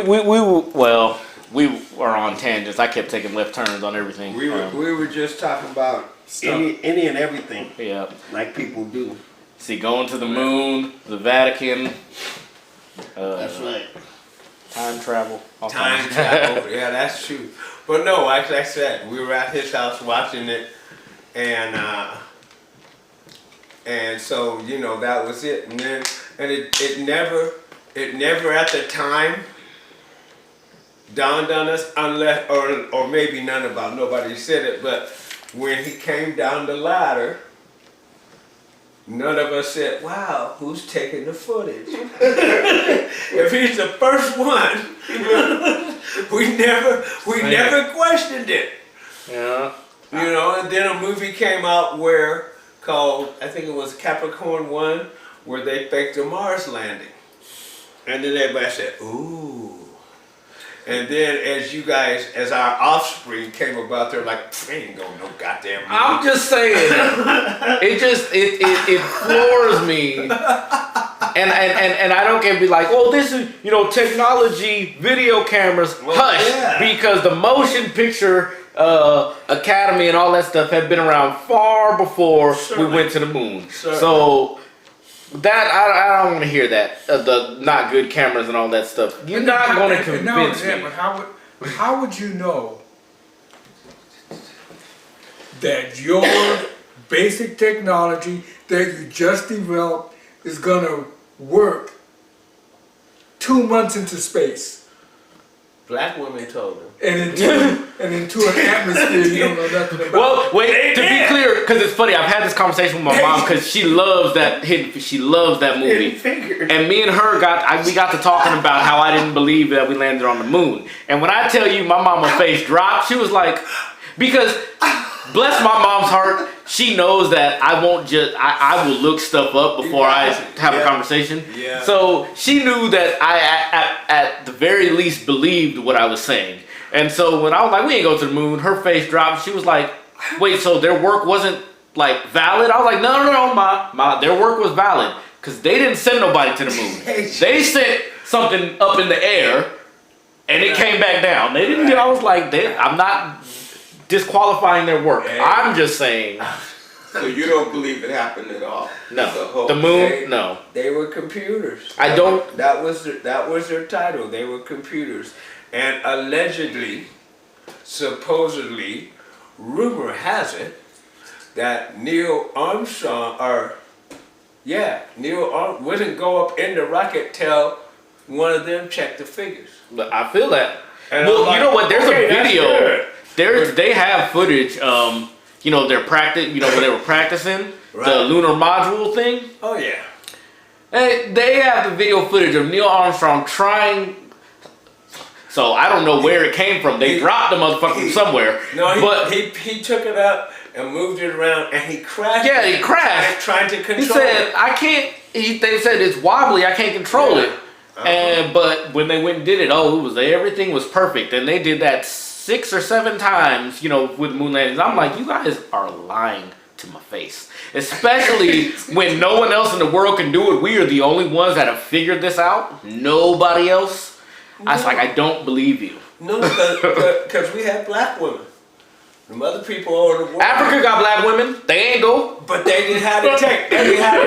were on tangents. I kept taking left turns on everything. We were just talking about any and everything. Yeah. Like people do. See, going to the moon, the Vatican. That's right. Time travel. Time travel. Yeah, that's true. But no, like I said, we were at his house watching it, and so that was it. And then it never at the time dawned on us, unless or maybe nobody said it, but when he came down the ladder, none of us said, wow, who's taking the footage? If he's the first one, we never questioned it. Yeah. And then a movie came out called, I think it was Capricorn 1, where they faked a Mars landing. And then everybody said, ooh. And then as our offspring came about, they're like, they ain't going no goddamn movie. I'm just saying, it floors me, and I don't get to be like, well, this is technology, video cameras, because the motion picture Academy and all that stuff had been around far before we went to the moon. So. That I don't want to hear that the not good cameras and all that stuff. You're not going to convince me. But how would you know that your basic technology that you just developed is going to work 2 months into space? Black women told him. And into an atmosphere you don't know nothing about. Well, wait, to be clear, because it's funny, I've had this conversation with my mom because she loves that movie. And me and her we got to talking about how I didn't believe that we landed on the moon. And when I tell you my mama's face dropped, she was like, because bless my mom's heart, she knows that I won't I will look stuff up before I have a conversation. Yeah. So she knew that I at the very least believed what I was saying. And so when I was like, we ain't go to the moon, her face dropped. She was like, wait, so their work wasn't like valid? I was like, no, ma, their work was valid. Because they didn't send nobody to the moon. They sent something up in the air and it came back down. They didn't do, I was like, I'm not disqualifying their work. I'm just saying. So you don't believe it happened at all? No. The moon, no. They were computers. I don't. That was their title. They were computers. And allegedly, supposedly, rumor has it that Neil Armstrong wouldn't go up in the rocket till one of them checked the figures. But I feel that. And well, like, you know what? There's a video. They have footage. Their practice. When they were practicing the lunar module thing. Oh yeah. They have the video footage of Neil Armstrong trying. So I don't know where it came from. They dropped the motherfucker from somewhere. No, he took it up and moved it around, and he crashed. Yeah, he crashed. Trying to control. He said, "I can't." They said it's wobbly. I can't control it. But when they went and did it, everything was perfect, and they did that 6 or 7 times, with moon landings. I'm like, you guys are lying to my face, especially when no one else in the world can do it. We are the only ones that have figured this out. Nobody else. No. I was like, I don't believe you. No, because we had black women. The other people all over the world. Africa got black women. They ain't go. But they didn't have the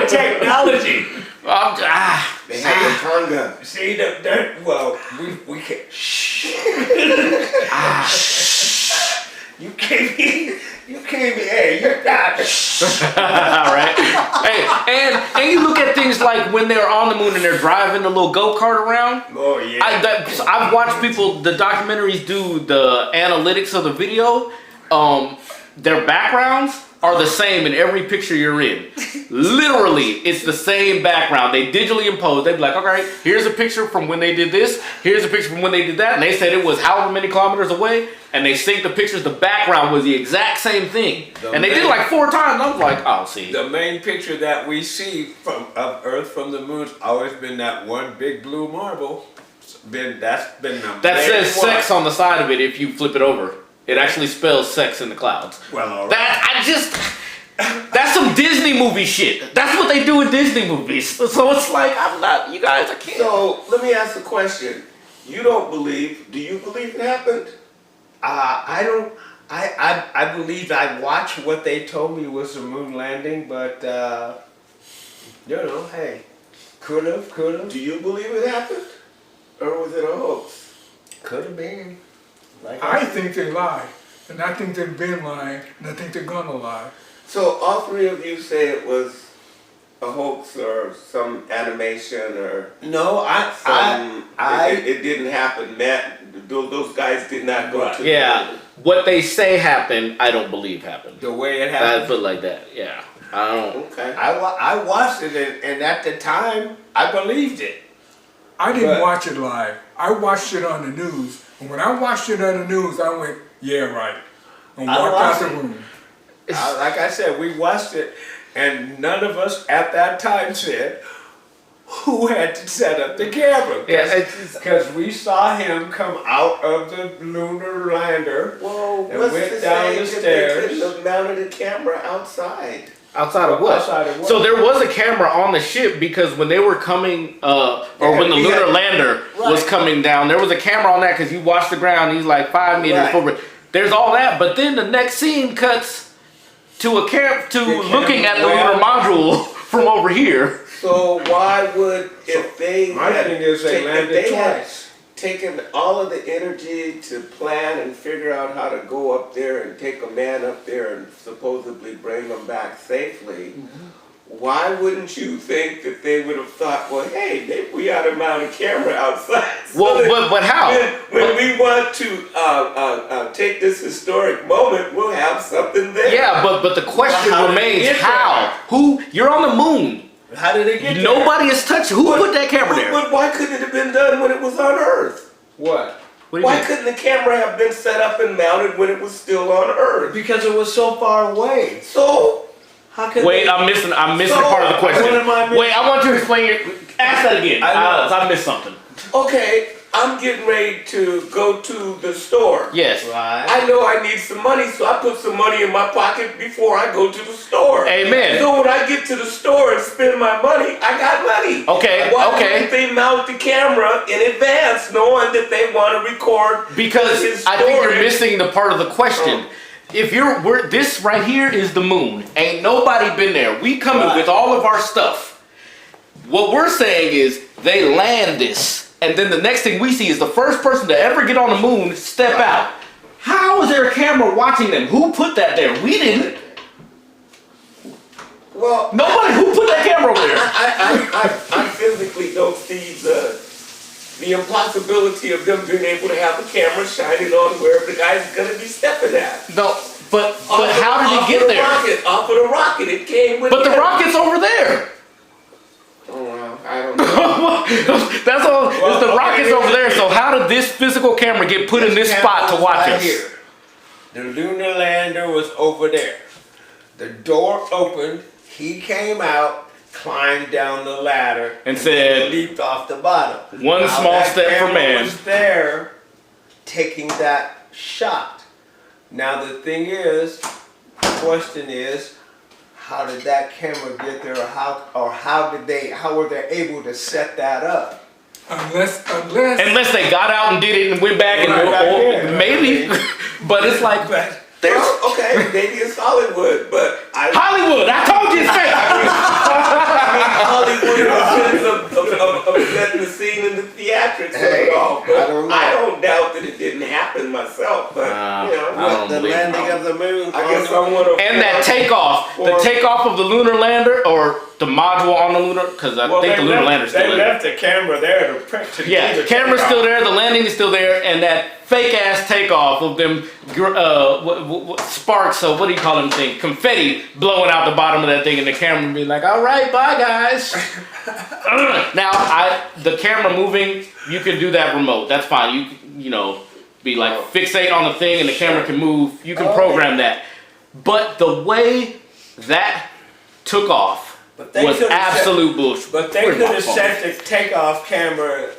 technology. They had the Tonga. See, we can't. Shh. You can't be. Hey, you're not. All right. Hey, and you look at things like when they're on the moon and they're driving the little go-kart around. Oh yeah. I've watched the documentaries do the analytics of the video. Their backgrounds are the same in every picture you're in. Literally, it's the same background. They digitally impose. They'd be like, okay, here's a picture from when they did this. Here's a picture from when they did that. And they said it was however many kilometers away. And they synced the pictures. The background was the exact same thing. And they did it like 4 times. I was like, oh, see. The main picture that we see of Earth from the moon's always been that one big blue marble. That's been the that says sex on the side of it if you flip it over. It actually spells sex in the clouds. Well, all right. That's some Disney movie shit. That's what they do in Disney movies. So it's like, you guys, I can't. So, let me ask a question. You don't believe, do you believe it happened? I don't. I believe I watched what they told me was a moon landing, but hey, could have. Do you believe it happened, or was it a hoax? Could have been. I think they lie, and I think they've been lying, and I think they're gonna lie. So all 3 of you say it was a hoax or some animation or no, it didn't happen. Matt, those guys did not go to. Yeah, what they say happened, I don't believe happened. The way it happened. I put it like that. Yeah, I don't. Okay. I watched it, and at the time, I believed it. I didn't watch it live. I watched it on the news. And when I watched it on the news, I went, yeah, right. And walked out the room. Like I said, we watched it, and none of us at that time said who had to set up the camera. Because we saw him come out of the lunar lander and went down the stairs. They couldn't have mounted a camera outside. Outside of what? So there was a camera on the ship because when they were coming, when the lunar lander was coming down, there was a camera on that because you watch the ground. He's like 5 meters forward. There's all that, but then the next scene cuts to looking at the lunar module from over here. So why would they landed taken all of the energy to plan and figure out how to go up there and take a man up there and supposedly bring him back safely, why wouldn't you think that they would have thought, well, hey, maybe we ought to mount a camera outside? Well, but how? When we want to take this historic moment, we'll have something there. Yeah, but the question Well, how did remains, it get how? there? Who? You're on the moon. How did it get there? Nobody has touched. Who put that camera there? But why couldn't it have been done when it was on Earth? What? What do you Why mean? couldn't the camera have been set up and mounted when it was still on Earth? Because it was so far away. So, How could Wait, they? I'm missing So, part of the question. what am I missing? Wait, I want you to explain it. Ask that again. I missed something. okay, I'm getting ready to go to the store. Yes. Right. I know I need some money, so I put some money in my pocket before I go to the store. Amen. So when I get to the store and spend my money, I got money. Okay, Why okay. wouldn't they mount the camera in advance, knowing that they want to record Because his I think you're storage? missing the part of the question. If this right here is the moon. Ain't nobody been there. We coming Right. with all of our stuff. What we're saying is they land this. And then the next thing we see is the first person to ever get on the moon step out. How is there a camera watching them? Who put that there? We didn't. Well, Nobody. Who put that camera over there? I physically don't see the impossibility of them being able to have a camera shining on wherever the guy's going to be stepping at. No, but how did it get there? Off of the rocket, it came with. But the rocket's over there. Oh, well, I don't know. That's all. Well, It's the okay, rockets over there. So how did this physical camera get put in this spot to watch right us? Here. The lunar lander was over there. The door opened. He came out, climbed down the ladder, And said, leaped off the bottom. "One Now small that step for camera man." Was there, taking that shot. Now the thing is, the question is, how did that camera get there, or how were they able to set that up? Unless they got out and did it and went back Right back and in. maybe, but it's like there's Well, okay, maybe it's Hollywood, but Hollywood. I told you it's fake. Hollywood in the sense of setting the scene in the theatrics of it all. But I don't know. I don't doubt that it didn't happen myself. But Nah, you know, I don't The believe landing it. of the moon. I guess I want to. And that takeoff, the takeoff of the lunar lander or the module on the lunar, because I think the lunar lander's still They there. left the camera there to print. Yeah, the camera's still there, the landing is still there, and that fake ass takeoff of them sparks, so what do you call them thing? Confetti blowing out the bottom of that thing, and the camera being like, all right, bye guys. Now, the camera moving, you can do that remote. That's fine. You know, be like fixate on the thing and the camera can move. You can program that. But the way that took off But they was could've absolute bullshit. But they Where's could my have phone? set the takeoff camera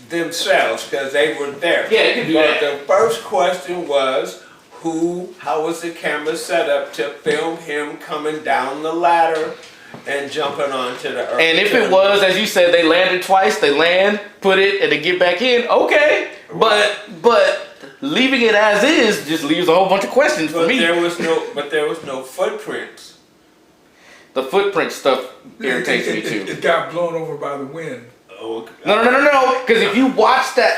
themselves because they were there. Yeah, they could do But that. the first question was, how was the camera set up to film him coming down the ladder and jumping onto the earth? And if it was, as you said, they landed twice, they land, put it, and they get back in, okay. But leaving it as is just leaves a whole bunch of questions for But me. there was no footprints. The footprint stuff irritates me too. It got blown over by the wind. Oh, No. Because if you watch that,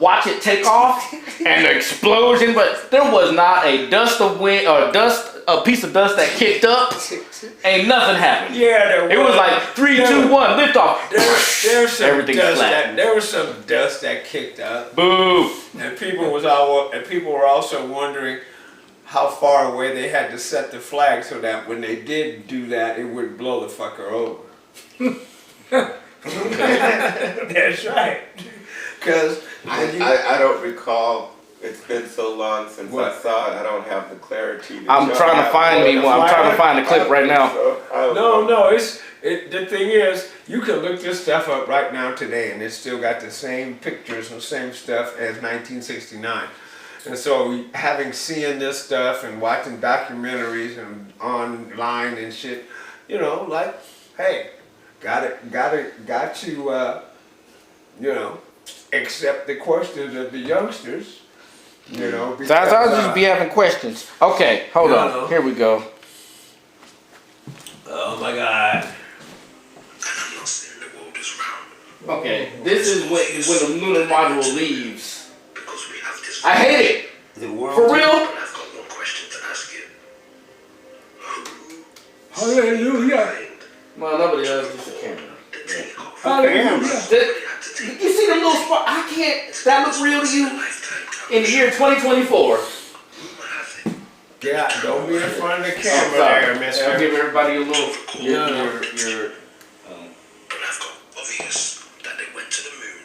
watch it take off and the explosion, but there was not a dust of wind or a piece of dust that kicked up. Ain't nothing happened. Yeah, there was. It was like 3, 2, 1, lift off. There's some Everything's dust flat. there was some dust that kicked up, Boo. and people were also wondering how far away they had to set the flag so that when they did do that, it would blow the fucker over. That's right. Because I don't recall. It's been so long since What? I saw it. I don't have the clarity. that I'm y'all trying to have. find me one. I'm trying to find the clip right now. So, I don't no, know. the thing is, you can look this stuff up right now today, and it's still got the same pictures and same stuff as 1969. And so, seeing this stuff and watching documentaries and online and shit, you know, like, hey, got to, accept the questions of the youngsters, you know. So I'll just be having questions. Okay, hold No, on. no. Here we go. Oh my God. Okay, this is when the lunar module leaves. I hate it. The world. For real? Hallelujah. in the year 2024. Yeah, don't be in front of the camera Sorry. there, mister. I'll give everybody a little. But I've got obvious that they went to the moon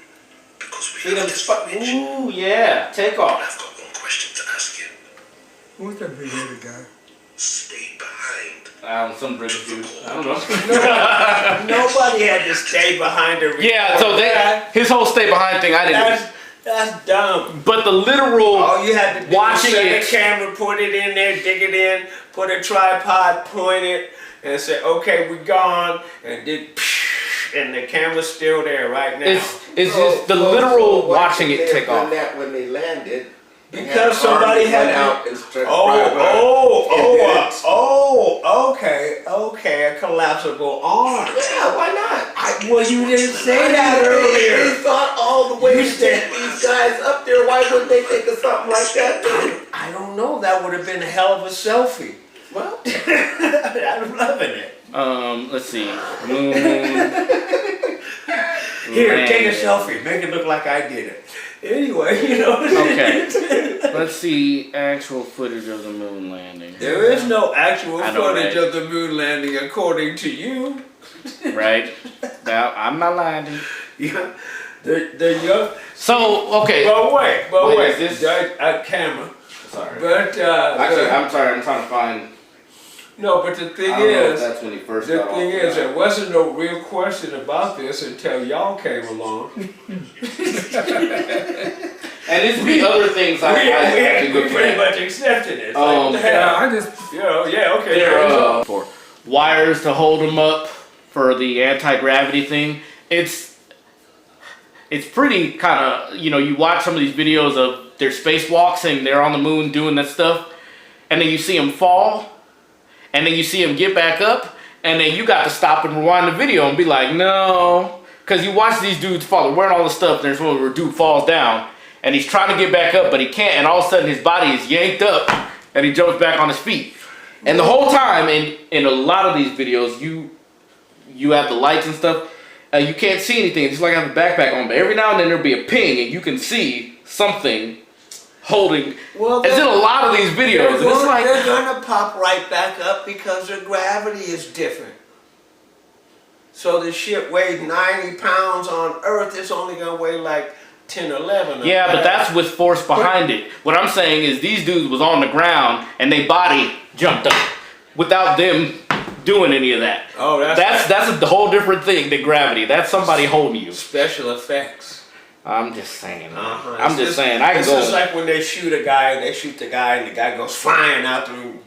because we See them have this spot. footage. Ooh, yeah. Take But off. I've got one question to ask you. Who's that big-headed guy? Stay behind. Some British dude. I don't know. Nobody had to stay behind the Yeah, so his whole stay behind thing, I didn't. That's dumb. But the literal All you had to do was watching set it. the camera, put it in there, dig it in, put a tripod, point it, and say, okay, we're gone, and and the camera's still there right now. It's just the literal watching it take off. That when they landed. Because somebody had went to- out and okay, a collapsible arm. Yeah, why not? Well, you didn't say that They earlier. thought all the way You to said- get these guys up there. Why wouldn't they think of something like that? I don't know, that would have been a hell of a selfie. Well, I'm loving it. Let's see. Moon. Here, take a landing. selfie, make it look like I did it. Anyway, you know. Okay. Let's see actual footage of the moon landing. There is no actual I know, footage right? of the moon landing according to you. Right? Now, I'm not lying to you. Yeah. The young. So, okay. But wait. Wait, is this- That camera. Sorry. But Actually, I'm sorry. I'm trying to find. no. But the thing I don't know if is, that's when he first the got off thing the is, ground. there wasn't no real question about this until y'all came along. And this would be other things I have to we look pretty at. much accepted it. It's Um, like, Yeah, hell, I just, you know, yeah, okay. There there is are for wires to hold them up for the anti-gravity thing. It's pretty kind of, you watch some of these videos of their spacewalks and they're on the moon doing that stuff, and then you see them fall, and then you see them get back up, and then you got to stop and rewind the video and be like, no, because you watch these dudes fall, they're wearing all this stuff, and there's one where a dude falls down, and he's trying to get back up, but he can't, and all of a sudden his body is yanked up, and he jumps back on his feet. And the whole time, in a lot of these videos, you have the lights and stuff, you can't see anything, it's just like I have a backpack on, but every now and then there'll be a ping, and you can see something holding, Well, as in a lot of these videos, and it's like, they're gonna pop right back up because their gravity is different. So the shit weighs 90 pounds on Earth, it's only gonna weigh like 10 or 11. yeah, but that's with force behind it. What I'm saying is these dudes was on the ground, and their body jumped up, without them doing any of that. Oh, That's a whole different thing than gravity. That's somebody holding you. special effects. I'm just saying. Uh-huh. I'm just saying. I can It's go. just like when they shoot a guy and the guy goes flying out through.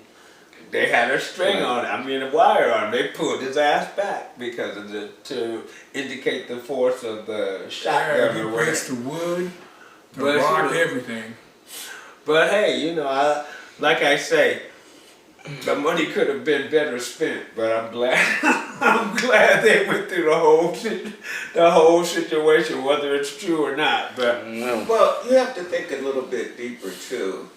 They had a string on it. I mean, a wire on it. They pulled his ass back because of to indicate the force of the shotgun he or whatever. pressed the wood, the But, rock, you know, everything. But hey, like I say, the money could have been better spent. But I'm glad. I'm glad they went through the whole situation, whether it's true or not. But No. well, you have to think a little bit deeper too.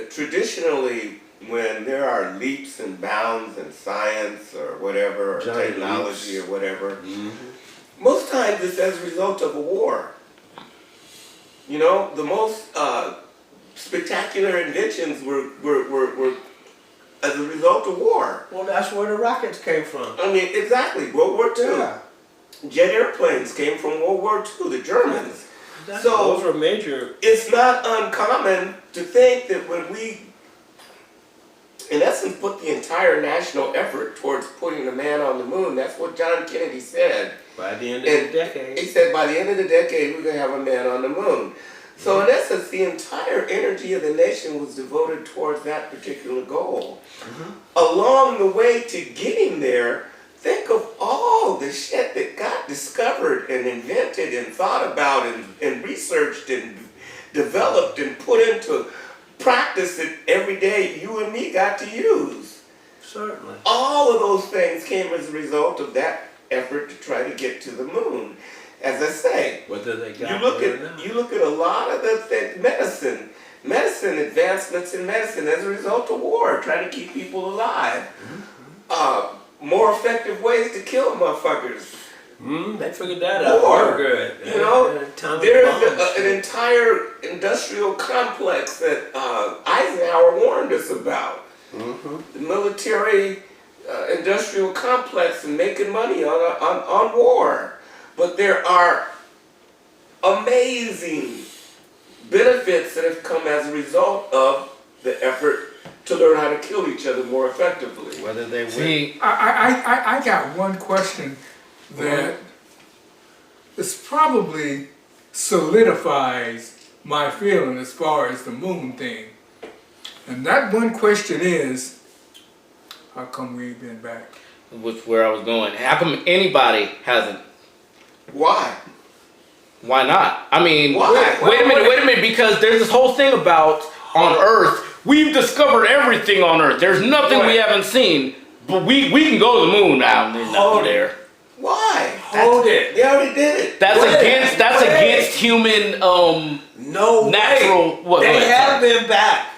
Traditionally, when there are leaps and bounds in science or whatever, or Giant technology leaps. or whatever, most times it's as a result of a war. The most spectacular inventions were as a result of war. well, that's where the rockets came from. I mean, exactly. World War II. Yeah. Jet airplanes came from World War II, the Germans. So Those were major. it's not uncommon to think that when we, in essence, put the entire national effort towards putting a man on the moon, that's what John Kennedy said. By the end of the decade. He said by the end of the decade, we're going to have a man on the moon. So in essence, the entire energy of the nation was devoted towards that particular goal. Along the way to getting there, think of all the shit that got discovered and invented and thought about and researched and developed and put into practice that every day you and me got to use. Certainly. All of those things came as a result of that effort to try to get to the moon. As I say, Whether they got you look there or not. at a lot of the medicine advancements in medicine as a result of war, trying to keep people alive. More effective ways to kill motherfuckers. They figured that out. War. Good. You know, there's an entire industrial complex that Eisenhower warned us about. The military industrial complex and making money on war. But there are amazing benefits that have come as a result of the effort to learn how to kill each other more effectively. Whether they See, I got one question that this probably solidifies my feeling as far as the moon thing. And that one question is, how come we ain't been back? which where I was going. How come anybody hasn't? Why? Why not? I mean, Why? wait a minute, because there's this whole thing about on Earth. We've discovered everything on Earth. There's nothing we haven't seen, but we can go to the moon now. There's nothing there. Why? Hold it. They already did it. That's against human No natural. way. What, They have been back.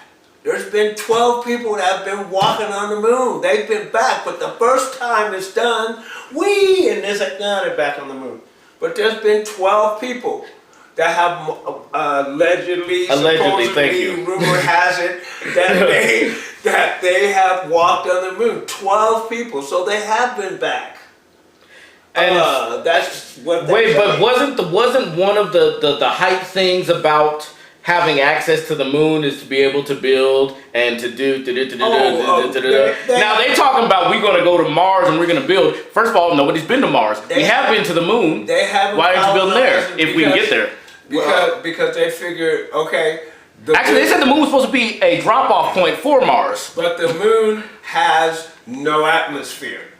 There's been 12 people that have been walking on the moon. They've been back, but the first time it's done, and there's like, no, they're back on the moon. But there's been 12 people that have allegedly, supposedly, thank you. rumor has it that they have walked on the moon. 12 people, so they have been back. And that's what. but wasn't one of the hype things about having access to the moon is to be able to build and to do. Now they talking about we're gonna go to Mars and we're gonna build. First of all, nobody's been to Mars. We have been to the moon. They haven't. Why aren't you building there if we can get there? Because they figured, okay. Actually, they said the moon was supposed to be a drop-off point for Mars. But the moon has no atmosphere.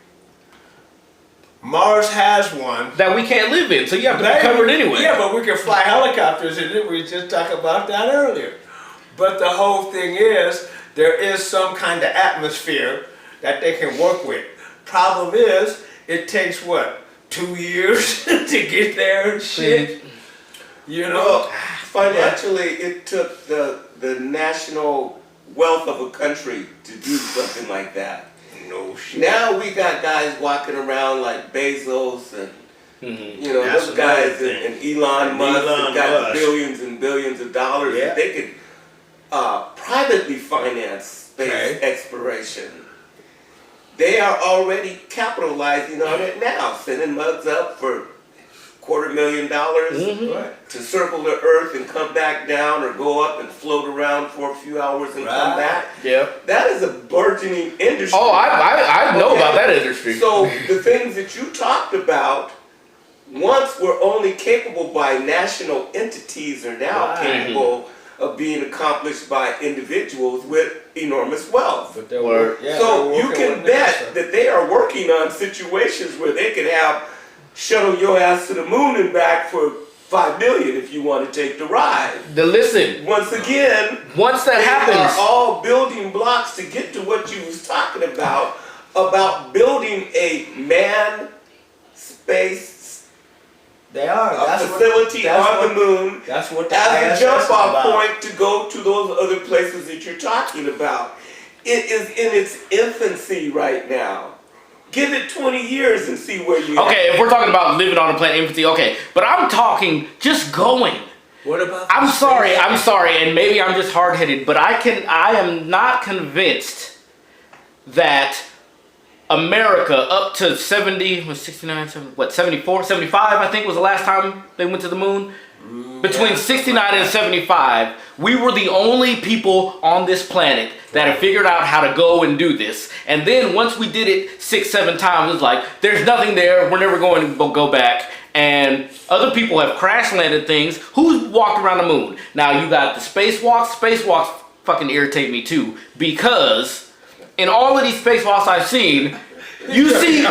Mars has one. That we can't live in, so you have to be covered anyway. Yeah, but we can fly helicopters in it. We just talked about that earlier. But the whole thing is, there is some kind of atmosphere that they can work with. Problem is, it takes what, 2 years to get there and shit? You know? Well, financially, it took the national wealth of a country to do something like that. No shit. Now we got guys walking around like Bezos and you know, That's those guys another and Elon Musk that got billions and billions of dollars that they could privately finance space exploration. They are already capitalizing on it now, sending mugs up for $250,000 to circle the Earth and come back down, or go up and float around for a few hours and come back. Yeah. That is a burgeoning industry. Oh, I know about that industry. So the things that you talked about once were only capable by national entities are now capable of being accomplished by individuals with enormous wealth. But So you can bet that they are working on situations where they could have shuttle your ass to the moon and back for $5 million if you want to take the ride. Listen. Once again, once that happens, are all building blocks to get to what you was talking about building a manned space facility on the moon as a jump-off point to go to those other places that you're talking about. It is in its infancy right now. Give it 20 years and see where you okay, if we're talking about living on a planet infancy, okay. But I'm talking just going. What about I'm sorry, and maybe I'm just hard-headed, but I am not convinced that America up to 74, 75, I think was the last time they went to the moon. Between 69 and 75, we were the only people on this planet that had figured out how to go and do this. And then once we did it 6, 7 times, it was like, there's nothing there, we're never going to go back. And other people have crash landed things. Who's walked around the moon? Now you got the spacewalks. Spacewalks fucking irritate me too, because in all of these spacewalks I've seen, you see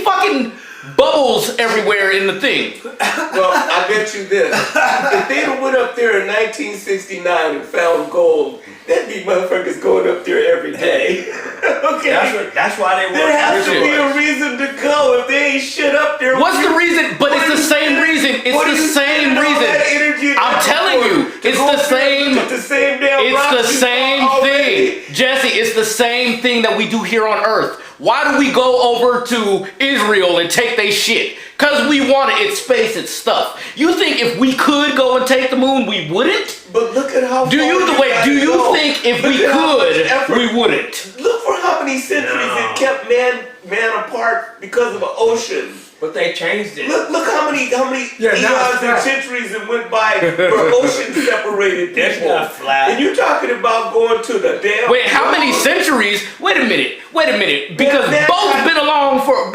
fucking bubbles everywhere in the thing. Well, I bet you this. If they went up there in 1969 and found gold, there'd be motherfuckers going up there every day. Okay? That's why they There has to be a reason to go. If they ain't shit up there. What's the reason? But it's the same reason. It's the same reason. I'm telling you, it's the same. It's the same damn. It's the same thing, Jesse. It's the same thing that we do here on Earth. Why do we go over to Israel and take their shit? Because we want it. It's space. It's stuff. You think if we could go and take the moon, we wouldn't? But look at how Do far you gotta think go. if Look we at how much could, effort. we wouldn't? Look for how many centuries it kept man apart because of an ocean. But they changed it. Look how many Yeah, now eons it's and flat. centuries it went by where ocean separated It's people. not flat. And you talking about going to the damn Wait, how many centuries? Wait a minute. Because Man, both been around for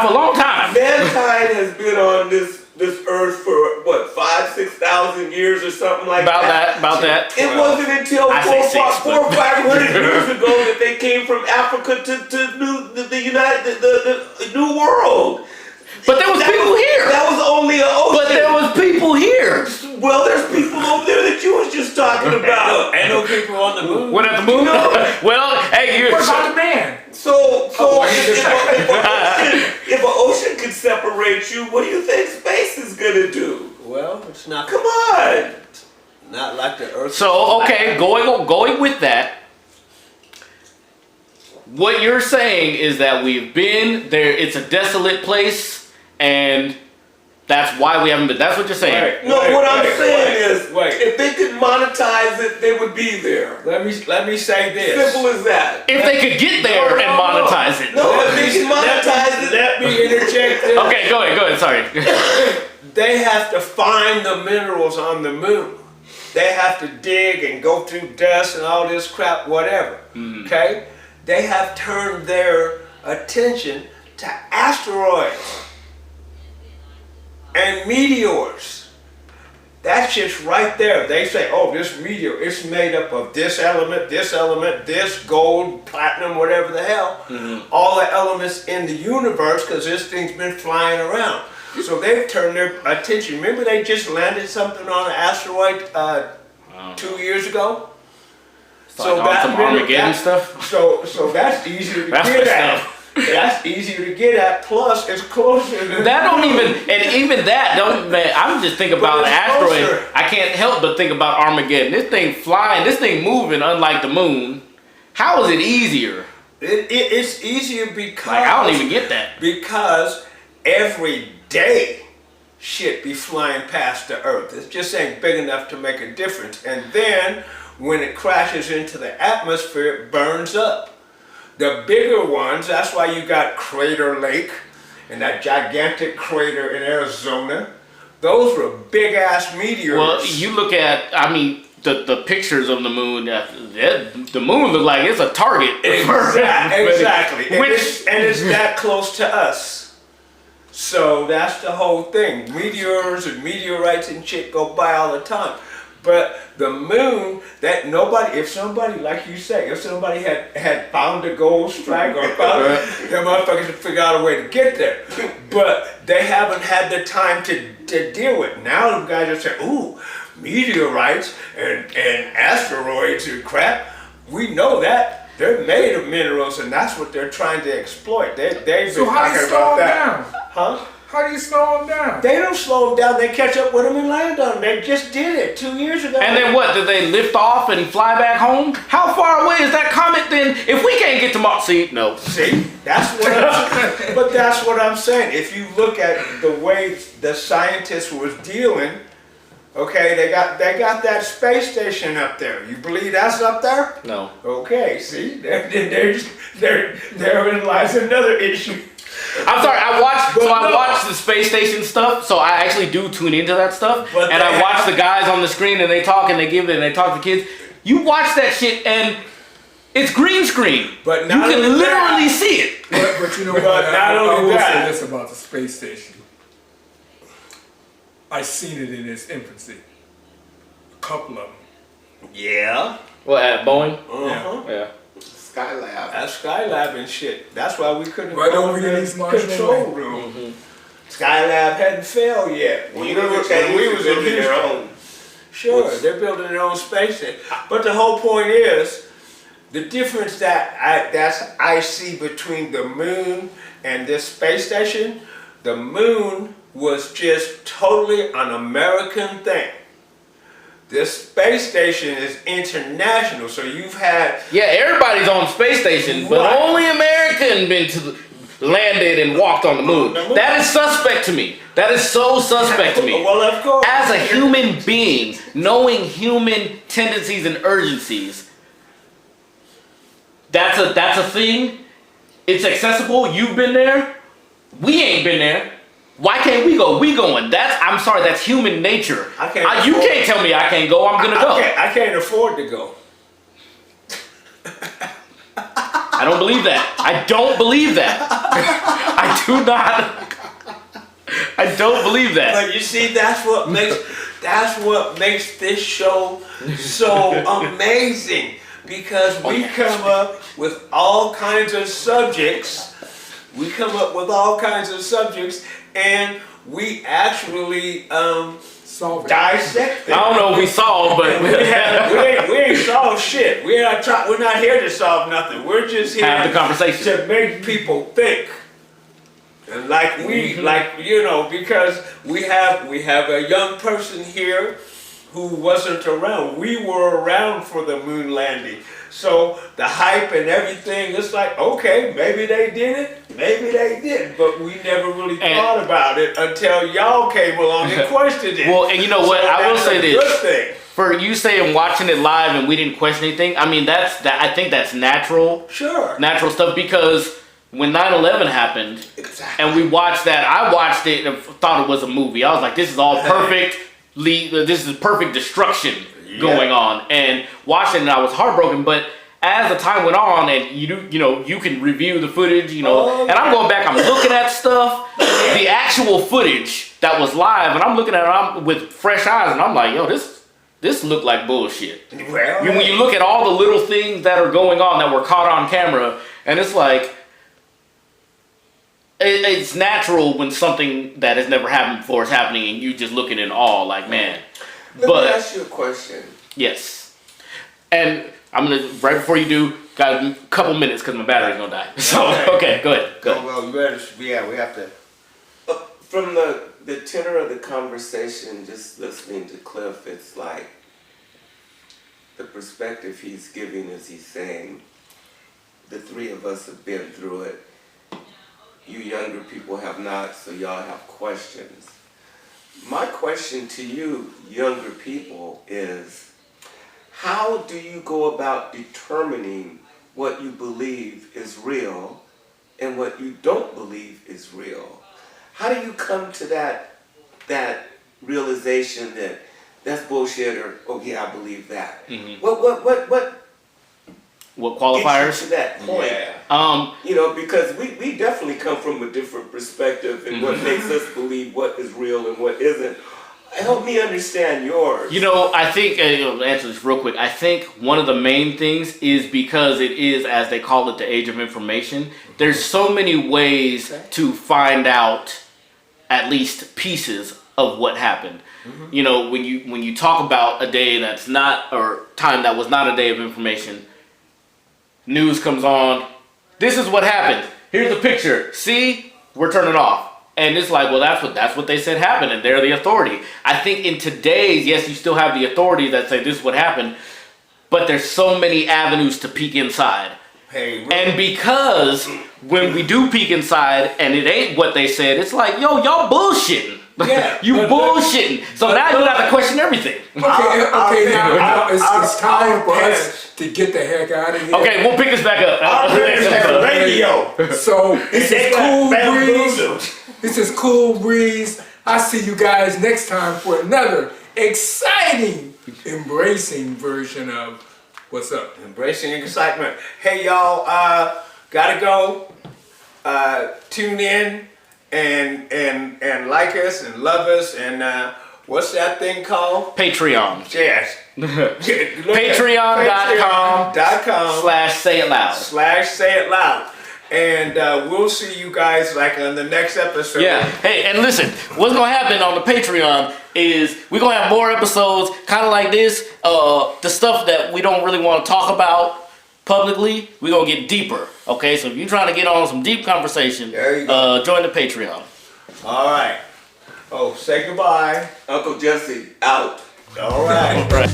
a long time. Mankind has been on this earth for what, 5,000-6,000 years or something like About that. that. It wasn't until I say 6, 400 or 500 years ago that they came from Africa to the New World. But there was people here. That was only an ocean. But there was people here. Well, there's people over there that you was just talking about. Ain't no people on the moon. Went at the moon? Well, hey, you're... What about the man? So Oh, if an ocean could separate you, what do you think space is gonna do? Well, it's not. Come on. Not like the Earth. So, okay, going with that, what you're saying is that we've been there, it's a desolate place, and that's why we haven't been. That's what you're saying. Right. No, what I'm saying is, wait. if they could monetize it, they would be there. Let me say this. Simple as that. If they could get there and monetize it. No, if they can monetize it. Let me interject this. Okay, go ahead, sorry. They have to find the minerals on the moon. They have to dig and go through dust and all this crap, whatever. Okay? They have turned their attention to asteroids and meteors. That shit's right there. They say, oh, this meteor, it's made up of this element, this gold, platinum, whatever the hell. All the elements in the universe, because this thing's been flying around. So they've turned their attention. Remember they just landed something on an asteroid 2 years ago? So like some Armageddon stuff? So that's easier to That's get the at. stuff. That's easier to get at. Plus, it's closer than That don't even, and even that don't, man, I'm just thinking about an it's asteroid. closer. I can't help but think about Armageddon. This thing flying, this thing moving, unlike the moon. How is it easier? It's easier because Like, I don't even get that. Because every day shit be flying past the Earth. It just ain't big enough to make a difference. And then when it crashes into the atmosphere, it burns up. The bigger ones, that's why you got Crater Lake and that gigantic crater in Arizona. Those were big ass meteors. Well, you look at, I mean, the pictures of the moon, the moon look like it's a target. Exactly. And Which, it's that close to us. So that's the whole thing. Meteors and meteorites and shit go by all the time. But the moon, that nobody, if somebody, like you say, if somebody had found a gold strike or found it, them motherfuckers would figure out a way to get there. But they haven't had the time to deal with it. Now the guys are saying, ooh, meteorites and asteroids and crap. We know that. They're made of minerals, and that's what they're trying to exploit. They've been So how do you talking slow about them that. down? Huh? How do you slow them down? They don't slow them down. They catch up with them and land on them. They just did it 2 years ago. and then what, did they lift off and fly back home? How far away is that comet then? If we can't get to Mars, see, no. See, that's what I'm saying. But that's what I'm saying. If you look at the way the scientists was dealing, okay, they got that space station up there. You believe that's up there? No. Okay, see, therein lies another issue. I'm sorry, I watched no. watched the space station stuff, so I actually do tune into that stuff. But And they I watch have- the guys on the screen and they talk and they give it and they talk to kids. You watch that shit and it's green screen. But you not can only literally that- see it. But you know what? But not I only will that- say this about the space station. I seen it in its infancy. A couple of them. Yeah. Well, at Boeing? Uh-huh. Yeah. Skylab. That's Skylab and shit. That's why we couldn't Right go over in here, the these Martian control men. room. Skylab hadn't failed yet. When you look at Chinese, they're building their own. Sure, they're building their own space station. But the whole point is, the difference that I see between the moon and this space station, the moon was just totally an American thing. This space station is international, so you've had... Yeah, everybody's on space station, but Right. only American been to the... landed and walked on the moon. That is suspect to me. That is so suspect to me. Well, of course. As a human being, knowing human tendencies and urgencies, that's a thing. It's accessible. You've been there. We ain't been there. Why can't we go? We going. I'm sorry. That's human nature. You can't tell me I can't go. I'm gonna go. I can't afford to go. I don't believe that. I don't believe that. I do not. I don't believe that. But you see, that's what makes this show so amazing, because we come up with all kinds of subjects. And we actually dissect them. I don't know if we solved, but we ain't solved shit. We're not here to solve nothing. We're just here have the conversation to make people think. And because we have a young person here who wasn't around. We were around for the moon landing. So the hype and everything, it's like, okay, maybe they did it, maybe they didn't, but we never really thought about it until y'all came along and questioned it. Well, and you know what? I will say this. Good thing. For you saying watching it live and we didn't question anything, I mean, I think that's natural. Sure. Natural stuff, because when 9/11 happened, and we watched that, I watched it and thought it was a movie. I was like, this is all perfect. This is perfect destruction going on, and watching it, I was heartbroken. But as the time went on, and you can review the footage, and I'm going back, I'm looking at stuff, the actual footage that was live, and I'm looking at it with fresh eyes, and I'm like, yo, this looked like bullshit. Well, when you look at all the little things that are going on that were caught on camera, and it's like, it's natural when something that has never happened before is happening, and you just looking in awe, like, man. Let me ask you a question. Yes. And I'm going to, right before you do, got a couple minutes because my battery's going to die. So, okay, go ahead. Go ahead. Well, we have to. From the tenor of the conversation, just listening to Cliff, it's like the perspective he's giving is he's saying, the three of us have been through it. You younger people have not, so y'all have questions. My question to you, younger people, is how do you go about determining what you believe is real and what you don't believe is real? How do you come to that realization that that's bullshit, or oh yeah, I believe that? Mm-hmm. What qualifiers? gets you to that point? Yeah. Because we definitely come from a different perspective, and what makes us believe what is real and what isn't. Help me understand yours. I think, to answer this real quick, I think one of the main things is because it is, as they call it, the age of information. There's so many ways to find out at least pieces of what happened. Mm-hmm. When you talk about a day that's not, or time that was not a day of information, news comes on, this is what happened. Here's the picture. See, we're turning off. And it's like, well, that's what they said happened, and they're the authority. I think in today's, yes, you still have the authorities that say this is what happened, but there's so many avenues to peek inside. And because when we do peek inside and it ain't what they said, it's like, yo, y'all bullshitting. Yeah, you bullshitting. So now you have to question everything. Okay, now it's time for us to get the heck out of here. Okay, we'll pick this back up. Our parents have radio. So this is Cool Breeze. This is Cool Breeze. I'll see you guys next time for another exciting, embracing version of What's Up? Embracing excitement. Hey y'all, gotta go. Tune in and like us and love us, and what's that thing called? Patreon. Yes. Patreon.com/say it loud. /say it loud. And we'll see you guys like on the next episode. Yeah. Hey, and listen, what's gonna happen on the Patreon is we're gonna have more episodes, kind of like this. The stuff that we don't really want to talk about publicly, we're gonna get deeper. Okay, so if you're trying to get on some deep conversation, there you go. Join the Patreon. All right. Oh, say goodbye. Uncle Jesse out. All right. All right.